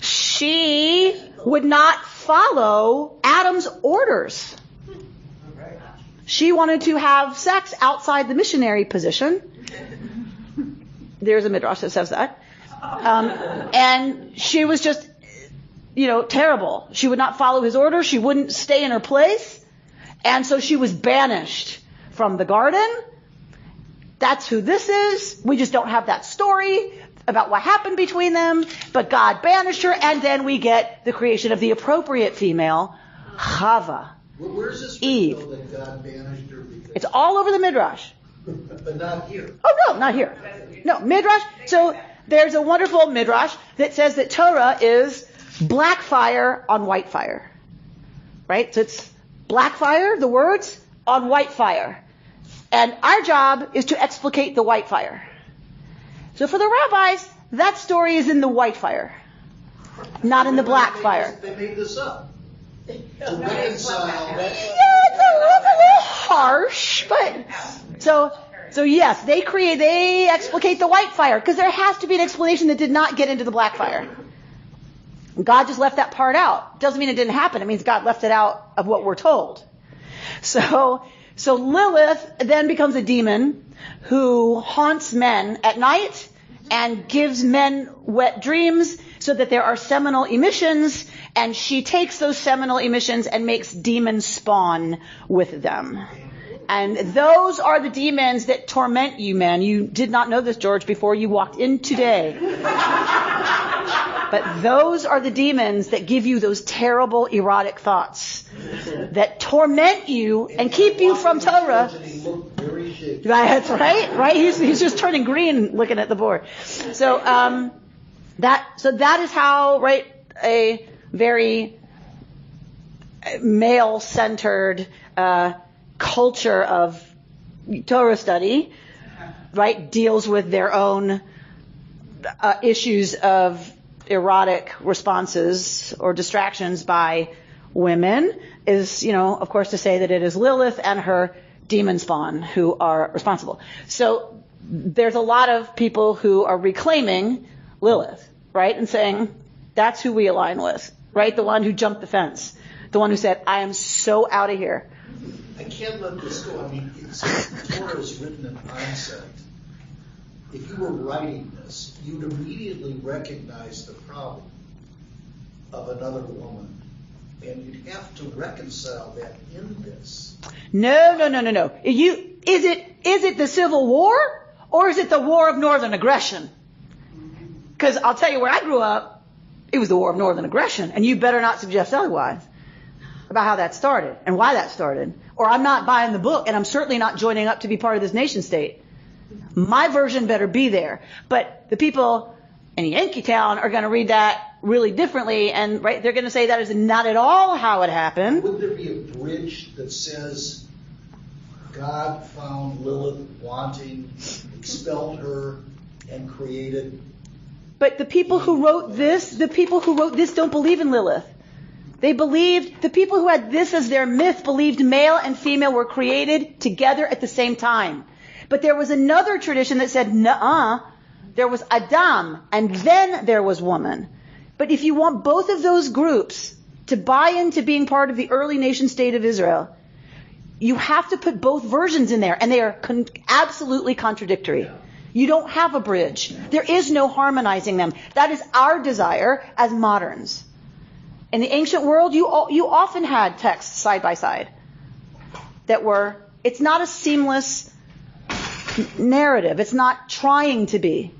She would not follow Adam's orders. she wanted to have sex outside the missionary position. There's a midrash that says that. And she was just, terrible. She would not follow his order. She wouldn't stay in her place. And so she was banished from the garden. That's who this is. We just don't have that story about what happened between them. But God banished her, and then we get the creation of the appropriate female, Chava. Where's this Eve. that God banished her? It's all over the midrash. But not here. Oh, no, not here. No, midrash. So there's a wonderful midrash that says that Torah is black fire on white fire. Right? So it's black fire, the words, on white fire. And our job is to explicate the white fire. So for the rabbis, that story is in the white fire, not in the black fire. They made this up. To reconcile. Yeah, it's a little harsh, but so yes, they explicate the white fire because there has to be an explanation that did not get into the black fire. God just left that part out. Doesn't mean it didn't happen. It means God left it out of what we're told. So Lilith then becomes a demon who haunts men at night and gives men wet dreams so that there are seminal emissions, and she takes those seminal emissions and makes demon spawn with them. And those are the demons that torment you men. You did not know this, George, before you walked in today. But those are the demons that give you those terrible erotic thoughts that torment you and keep you from Torah. That's right? He's just turning green looking at the board. So that is how, right, a very male-centered culture of Torah study, right, deals with their own issues of erotic responses or distractions by women is, of course, to say that it is Lilith and her demon spawn who are responsible. So there's a lot of people who are reclaiming Lilith, right, and saying that's who we align with, right, the one who jumped the fence, the one who said, I am so out of here. I can't let this go. I mean, Torah is written in hindsight. If you were writing this, you'd immediately recognize the problem of another woman, and you'd have to reconcile that in this. No. Is it the Civil War, or is it the War of Northern Aggression? Because I'll tell you, where I grew up, it was the War of Northern Aggression, and you better not suggest otherwise about how that started and why that started. Or I'm not buying the book, and I'm certainly not joining up to be part of this nation state. My version better be there. But the people in Yankeetown are going to read that really differently, and right, they're going to say that is not at all how it happened. Would there be a bridge that says God found Lilith wanting, expelled her, and created? But the people who wrote this don't believe in Lilith. They believed, the people who had this as their myth believed male and female were created together at the same time. But there was another tradition that said, nuh-uh, there was Adam, and then there was woman. But if you want both of those groups to buy into being part of the early nation state of Israel, you have to put both versions in there, and they are absolutely contradictory. You don't have a bridge. There is no harmonizing them. That is our desire as moderns. In the ancient world, you often had texts side by side that were, it's not a seamless narrative. It's not trying to be.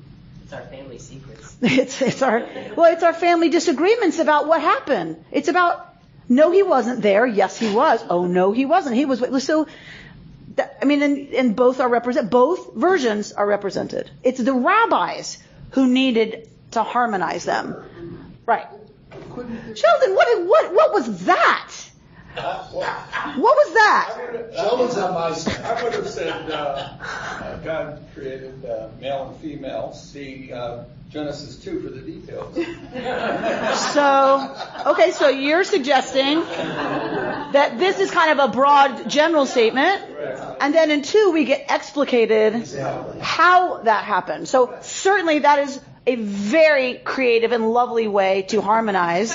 It's our family secrets. It's our family disagreements about what happened. It's about, no, he wasn't there. Yes, he was. Oh, no, he wasn't. He was. So, and both are represented. Both versions are represented. It's the rabbis who needed to harmonize them. Right. Sheldon, what was that? What was that? Sheldon's on my side. I would have said God created male and female. See Genesis 2 for the details. So you're suggesting that this is kind of a broad general statement, and then in 2 we get explicated how that happened. So certainly that is a very creative and lovely way to harmonize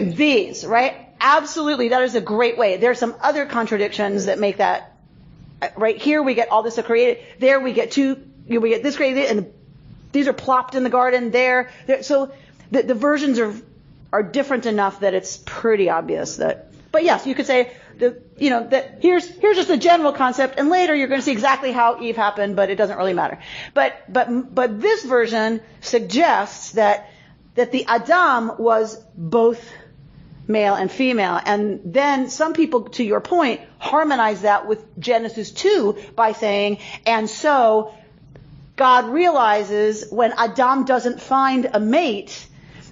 these, right? absolutely, that is a great way. There are some other contradictions that make that, right here we get all this created, there we get we get this created, and these are plopped in the garden there. So the versions are different enough that it's pretty obvious that, but yes, you could say that here's just the general concept, and later you're going to see exactly how Eve happened, but it doesn't really matter. But this version suggests that the Adam was both male and female, and then some people, to your point, harmonize that with Genesis 2 by saying, and so God realizes when Adam doesn't find a mate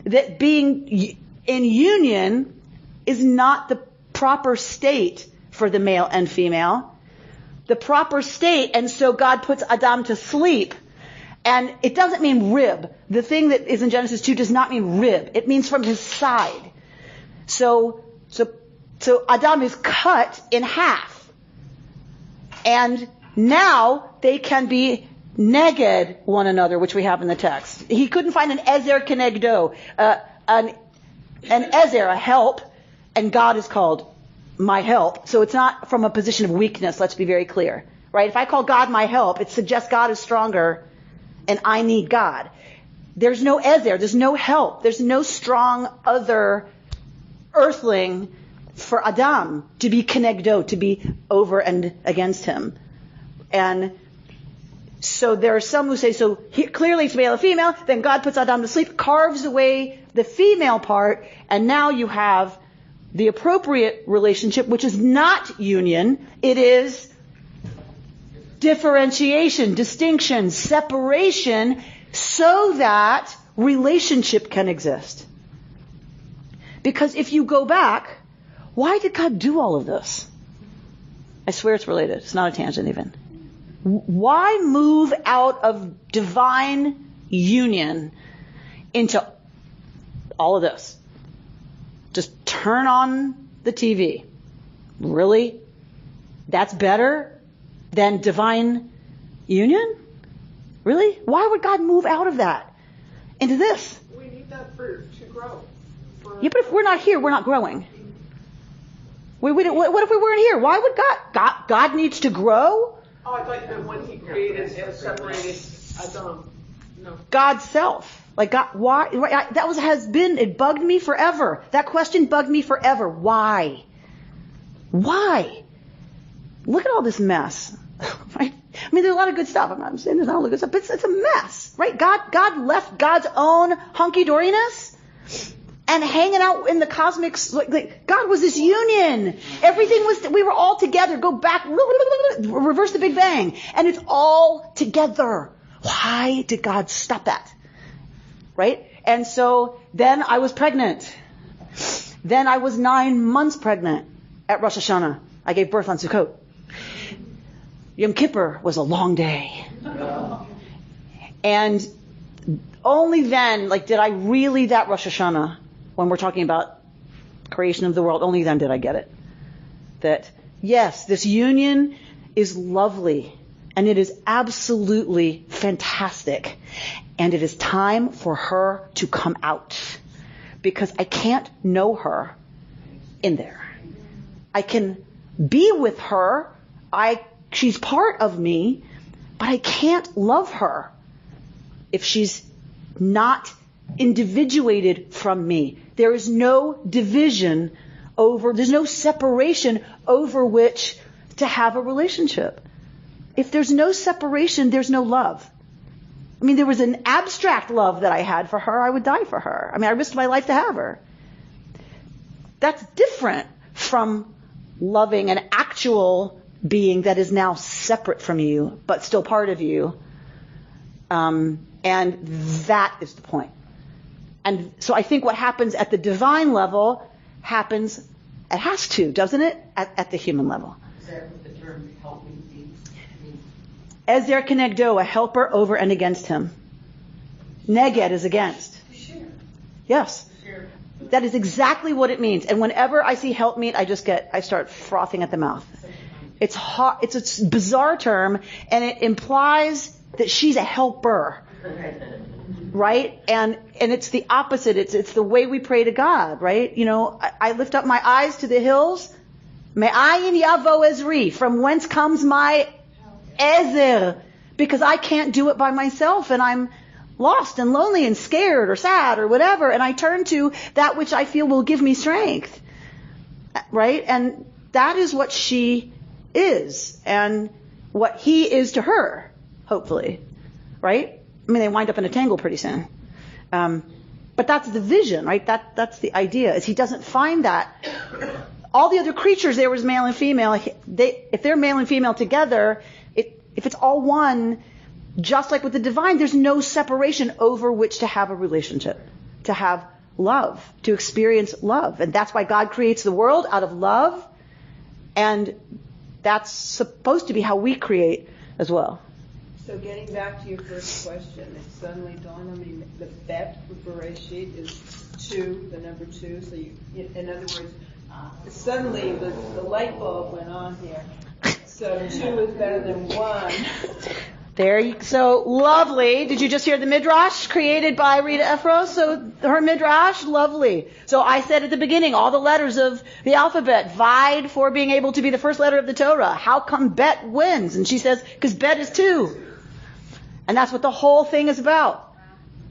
that being in union is not the proper state for the male and female. The proper state, and so God puts Adam to sleep. And it doesn't mean rib. The thing that is in Genesis 2 does not mean rib. It means from his side. So Adam is cut in half. And now they can be neged one another, which we have in the text. He couldn't find an ezer kenegdo, an ezer, a help, and God is called my help. So it's not from a position of weakness, let's be very clear. Right? If I call God my help, it suggests God is stronger and I need God. There's no ezer, there's no help, there's no strong other earthling for Adam to be kenegdo, to be over and against him. And so there are some who say, so clearly it's male and female, then God puts Adam to sleep, carves away the female part, and now you have the appropriate relationship, which is not union. It is differentiation, distinction, separation, so that relationship can exist. Because if you go back, why did God do all of this? I swear it's related. It's not a tangent even. Why move out of divine union into all of this? Just turn on the TV. Really? That's better than divine union? Really? Why would God move out of that into this? We need that to grow. Yeah, but if we're not here, we're not growing. What if we weren't here? Why would God needs to grow? Oh, I thought you meant when he created and separated Adam. No. God's self. Like God, why? It bugged me forever. That question bugged me forever. Why? Why? Look at all this mess. Right? I mean, there's a lot of good stuff. I'm not saying there's not all the good stuff, but it's a mess, right? God left God's own hunky-doriness and hanging out in the cosmics. Like God was this union. Everything was, we were all together. Go back, reverse the Big Bang. And it's all together. Why did God stop that? Right? And so then I was pregnant. Then I was 9 months pregnant at Rosh Hashanah. I gave birth on Sukkot. Yom Kippur was a long day. And only then, did I really, that Rosh Hashanah, when we're talking about creation of the world, only then did I get it. That, yes, this union is lovely, and it is absolutely fantastic. And it is time for her to come out. Because I can't know her in there. I can be with her. She's part of me, but I can't love her if she's not individuated from me. There is no division there's no separation over which to have a relationship. If there's no separation, there's no love. I mean, there was an abstract love that I had for her. I would die for her. I mean, I risked my life to have her. That's different from loving an actual being that is now separate from you, but still part of you. And that is the point. And so I think what happens at the divine level it has to, doesn't it? At the human level. Is that what the term help me means? Ezer kenegdo, a helper over and against him. Neged is against. Sure. Yes. Sure. That is exactly what it means. And whenever I see help meet, I start frothing at the mouth. It's hot. It's a bizarre term, and it implies that she's a helper. right? And it's the opposite. It's the way we pray to God, right? You know, I lift up my eyes to the hills. Me'ayin yavo ezri, from whence comes my ezer? Because I can't do it by myself, and I'm lost and lonely and scared or sad or whatever, and I turn to that which I feel will give me strength, right? And that is what she is, and what he is to her, hopefully, right? I mean, they wind up in a tangle pretty soon. But that's the vision, right? That's the idea, is he doesn't find that. All the other creatures, there was male and female. If they're male and female together, if it's all one, just like with the divine, there's no separation over which to have a relationship, to have love, to experience love. And that's why God creates the world out of love. And that's supposed to be how we create as well. So getting back to your first question, it suddenly dawned on me the bet for Bereshit is 2, the number 2. So in other words, suddenly the light bulb went on here. So 2 is better than 1. So lovely. Did you just hear the Midrash created by Rita Ephros? So her Midrash, lovely. So I said at the beginning, all the letters of the alphabet vied for being able to be the first letter of the Torah. How come Bet wins? And she says, because Bet is 2. And that's what the whole thing is about.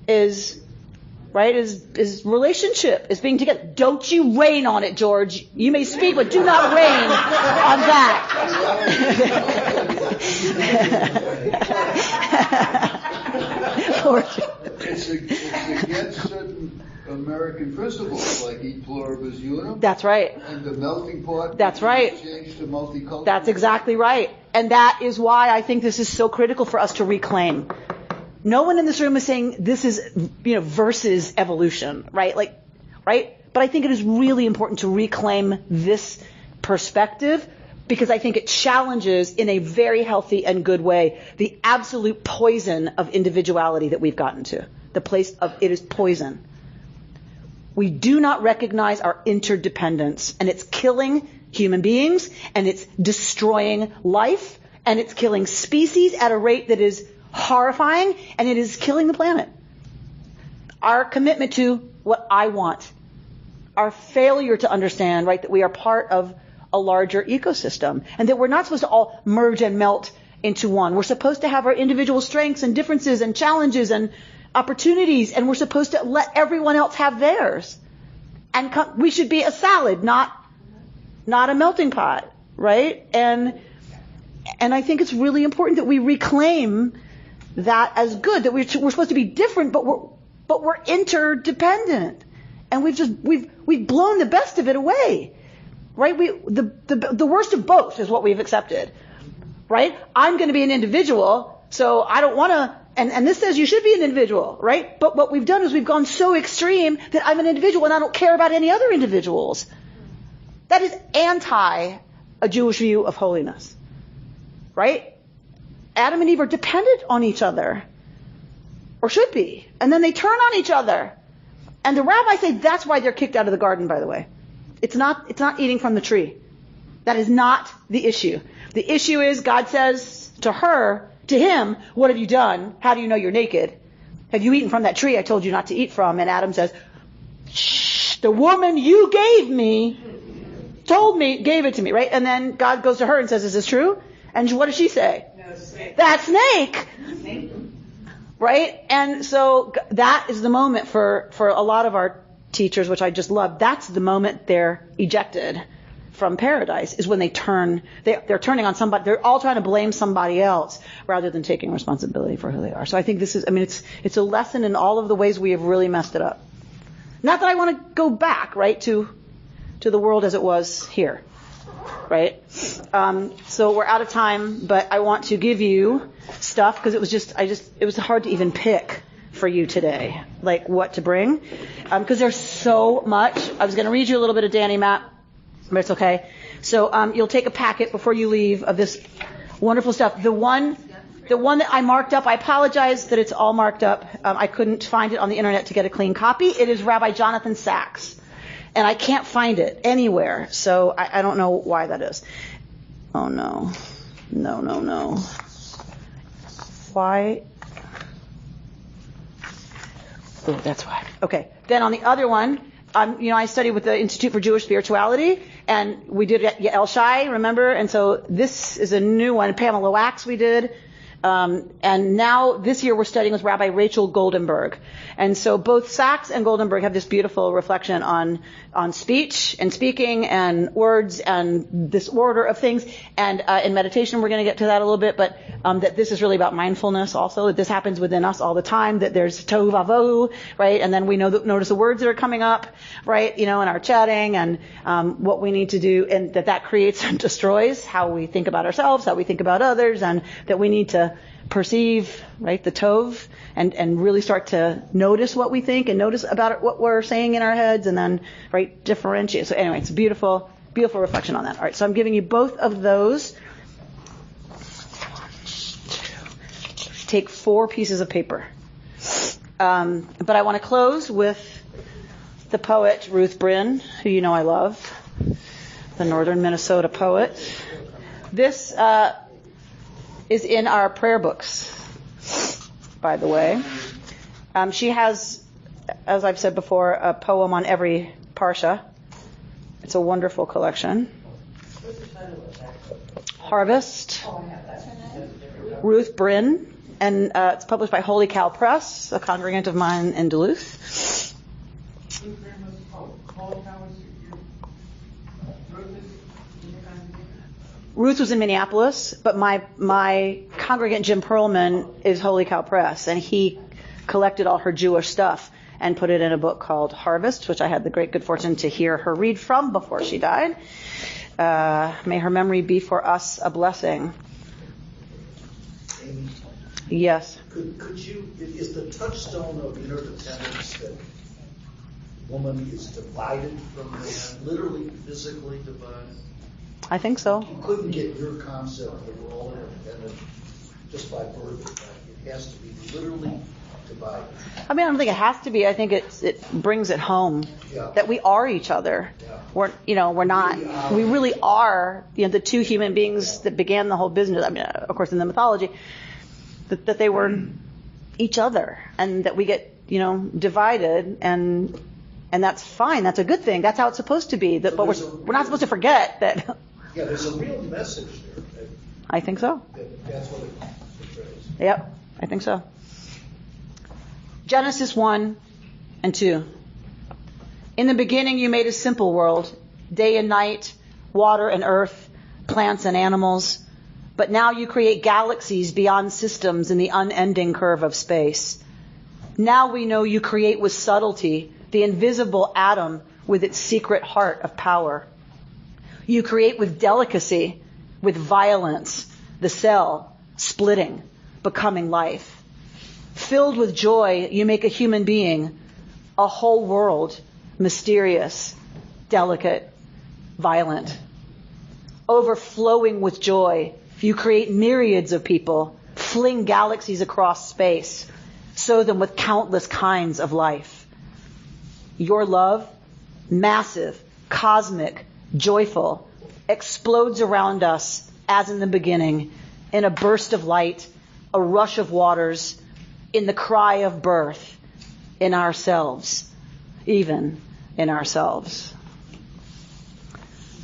Is relationship, is being together. Don't you rain on it, George. You may speak, but do not rain on that. It's against certain American principles, like e pluribus unum. That's right. And the melting pot. That's right. Change to multicultural. That's exactly right. And that is why I think this is so critical for us to reclaim. No one in this room is saying this is, versus evolution, right? Right? But I think it is really important to reclaim this perspective, because I think it challenges in a very healthy and good way the absolute poison of individuality that we've gotten to. The place of it is poison. We do not recognize our interdependence, and it's killing human beings, and it's destroying life, and it's killing species at a rate that is horrifying, and it is killing the planet. Our commitment to what I want, our failure to understand, right, that we are part of a larger ecosystem, and that we're not supposed to all merge and melt into one. We're supposed to have our individual strengths and differences and challenges and opportunities, and we're supposed to let everyone else have theirs. And we should be a salad, not a melting pot, right? And I think it's really important that we reclaim that as good, that we're supposed to be different, but we're interdependent, and we've blown the best of it away, right? The worst of both is what we've accepted, right? I'm going to be an individual, so I don't want to. And this says you should be an individual, right? But what we've done is we've gone so extreme that I'm an individual and I don't care about any other individuals. That is anti a Jewish view of holiness, right? Adam and Eve are dependent on each other, or should be, and then they turn on each other. And the rabbis say that's why they're kicked out of the garden, by the way. It's not eating from the tree. That is not the issue. The issue is God says to him, what have you done? How do you know you're naked? Have you eaten from that tree I told you not to eat from? And Adam says, shh, the woman you gave it to me, right? And then God goes to her and says, is this true? And what does she say? No, snake. That snake! Right? And so that is the moment for a lot of our teachers, which I just love. That's the moment they're ejected from paradise, is when they're turning on somebody. They're all trying to blame somebody else rather than taking responsibility for who they are. So I think this is, it's a lesson in all of the ways we have really messed it up. Not that I want to go back, right, to the world as it was here, right? So we're out of time, but I want to give you stuff, because it was hard to even pick for you today, like what to bring, because there's so much. I was going to read you a little bit of Danny Matt, but it's okay. So you'll take a packet before you leave of this wonderful stuff. The one that I marked up, I apologize that it's all marked up. I couldn't find it on the internet to get a clean copy. It is Rabbi Jonathan Sachs, and I can't find it anywhere. So I don't know why that is. Oh no. Why? Oh, that's why. Okay. Then on the other one, I studied with the Institute for Jewish Spirituality, and we did El Shai, remember? And so this is a new one. Pamela Wax we did. And now this year we're studying with Rabbi Rachel Goldenberg. And so both Sachs and Goldenberg have this beautiful reflection on speech and speaking and words and this order of things. And in meditation we're going to get to that a little bit, but that this is really about mindfulness also, that this happens within us all the time, that there's tohu vavohu, right? And then we notice the words that are coming up, right, in our chatting and what we need to do, and that creates and destroys how we think about ourselves, how we think about others, and that we need to perceive, right, the tov, and really start to notice what we think and notice about it, what we're saying in our heads, and then, right, differentiate. So anyway, it's a beautiful, beautiful reflection on that. All right, so I'm giving you both of those. Take 4 pieces of paper. But I want to close with the poet Ruth Bryn, who you know I love, the northern Minnesota poet. This is in our prayer books, by the way. She has, as I've said before, a poem on every parsha. It's a wonderful collection. Harvest. Ruth Bryn. And it's published by Holy Cow Press, a congregant of mine in Duluth. Ruth was in Minneapolis, but my congregant Jim Perlman is Holy Cow Press, and he collected all her Jewish stuff and put it in a book called Harvest, which I had the great good fortune to hear her read from before she died. May her memory be for us a blessing. Amy, yes. Could you, is the touchstone of interdependence that woman is divided from man, literally, physically divided? I think so. You couldn't get your concept that we're all interdependent just by birth. It has to be literally divided. I mean, I don't think it has to be. I think it brings it home that we are each other. Yeah. We're not. We really are. The 2 human beings that began the whole business. I mean, of course, in the mythology, that they were each other, and that we get divided, and that's fine. That's a good thing. That's how it's supposed to be. But we're not supposed to forget that. Yeah, there's a real message there. I think so. That's what it portrays. Yep, I think so. Genesis 1 and 2. In the beginning you made a simple world, day and night, water and earth, plants and animals. But now you create galaxies beyond systems in the unending curve of space. Now we know you create with subtlety the invisible atom with its secret heart of power. You create with delicacy, with violence, the cell splitting, becoming life. Filled with joy, you make a human being, a whole world, mysterious, delicate, violent. Overflowing with joy, you create myriads of people, fling galaxies across space, sow them with countless kinds of life. Your love, massive, cosmic, joyful, explodes around us as in the beginning, in a burst of light, a rush of waters, in the cry of birth, in ourselves, even in ourselves.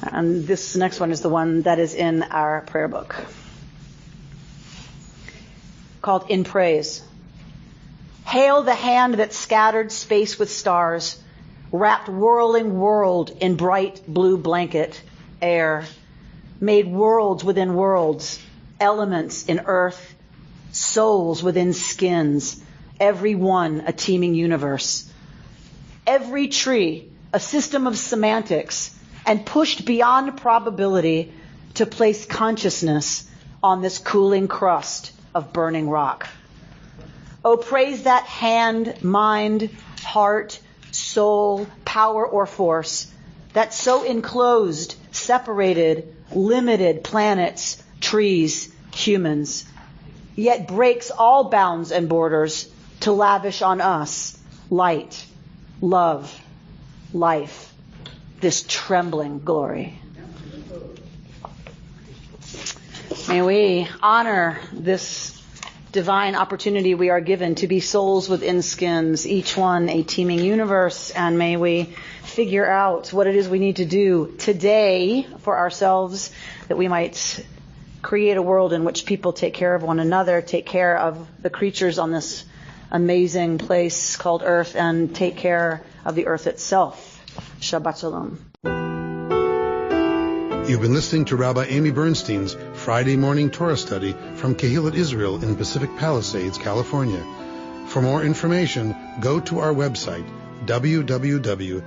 And this next one is the one that is in our prayer book, called In Praise. Hail the hand that scattered space with stars, wrapped whirling world in bright blue blanket, air, made worlds within worlds, elements in earth, souls within skins, every one a teeming universe. Every tree, a system of semantics, and pushed beyond probability to place consciousness on this cooling crust of burning rock. Oh, praise that hand, mind, heart, soul, power, or force that so enclosed, separated, limited planets, trees, humans, yet breaks all bounds and borders to lavish on us light, love, life, this trembling glory. May we honor this divine opportunity we are given to be souls within skins, each one a teeming universe, and may we figure out what it is we need to do today for ourselves, that we might create a world in which people take care of one another, take care of the creatures on this amazing place called Earth, and take care of the Earth itself. Shabbat Shalom. You've been listening to Rabbi Amy Bernstein's Friday morning Torah study from Kehillat Israel in Pacific Palisades, California. For more information, go to our website, www.ourki.org.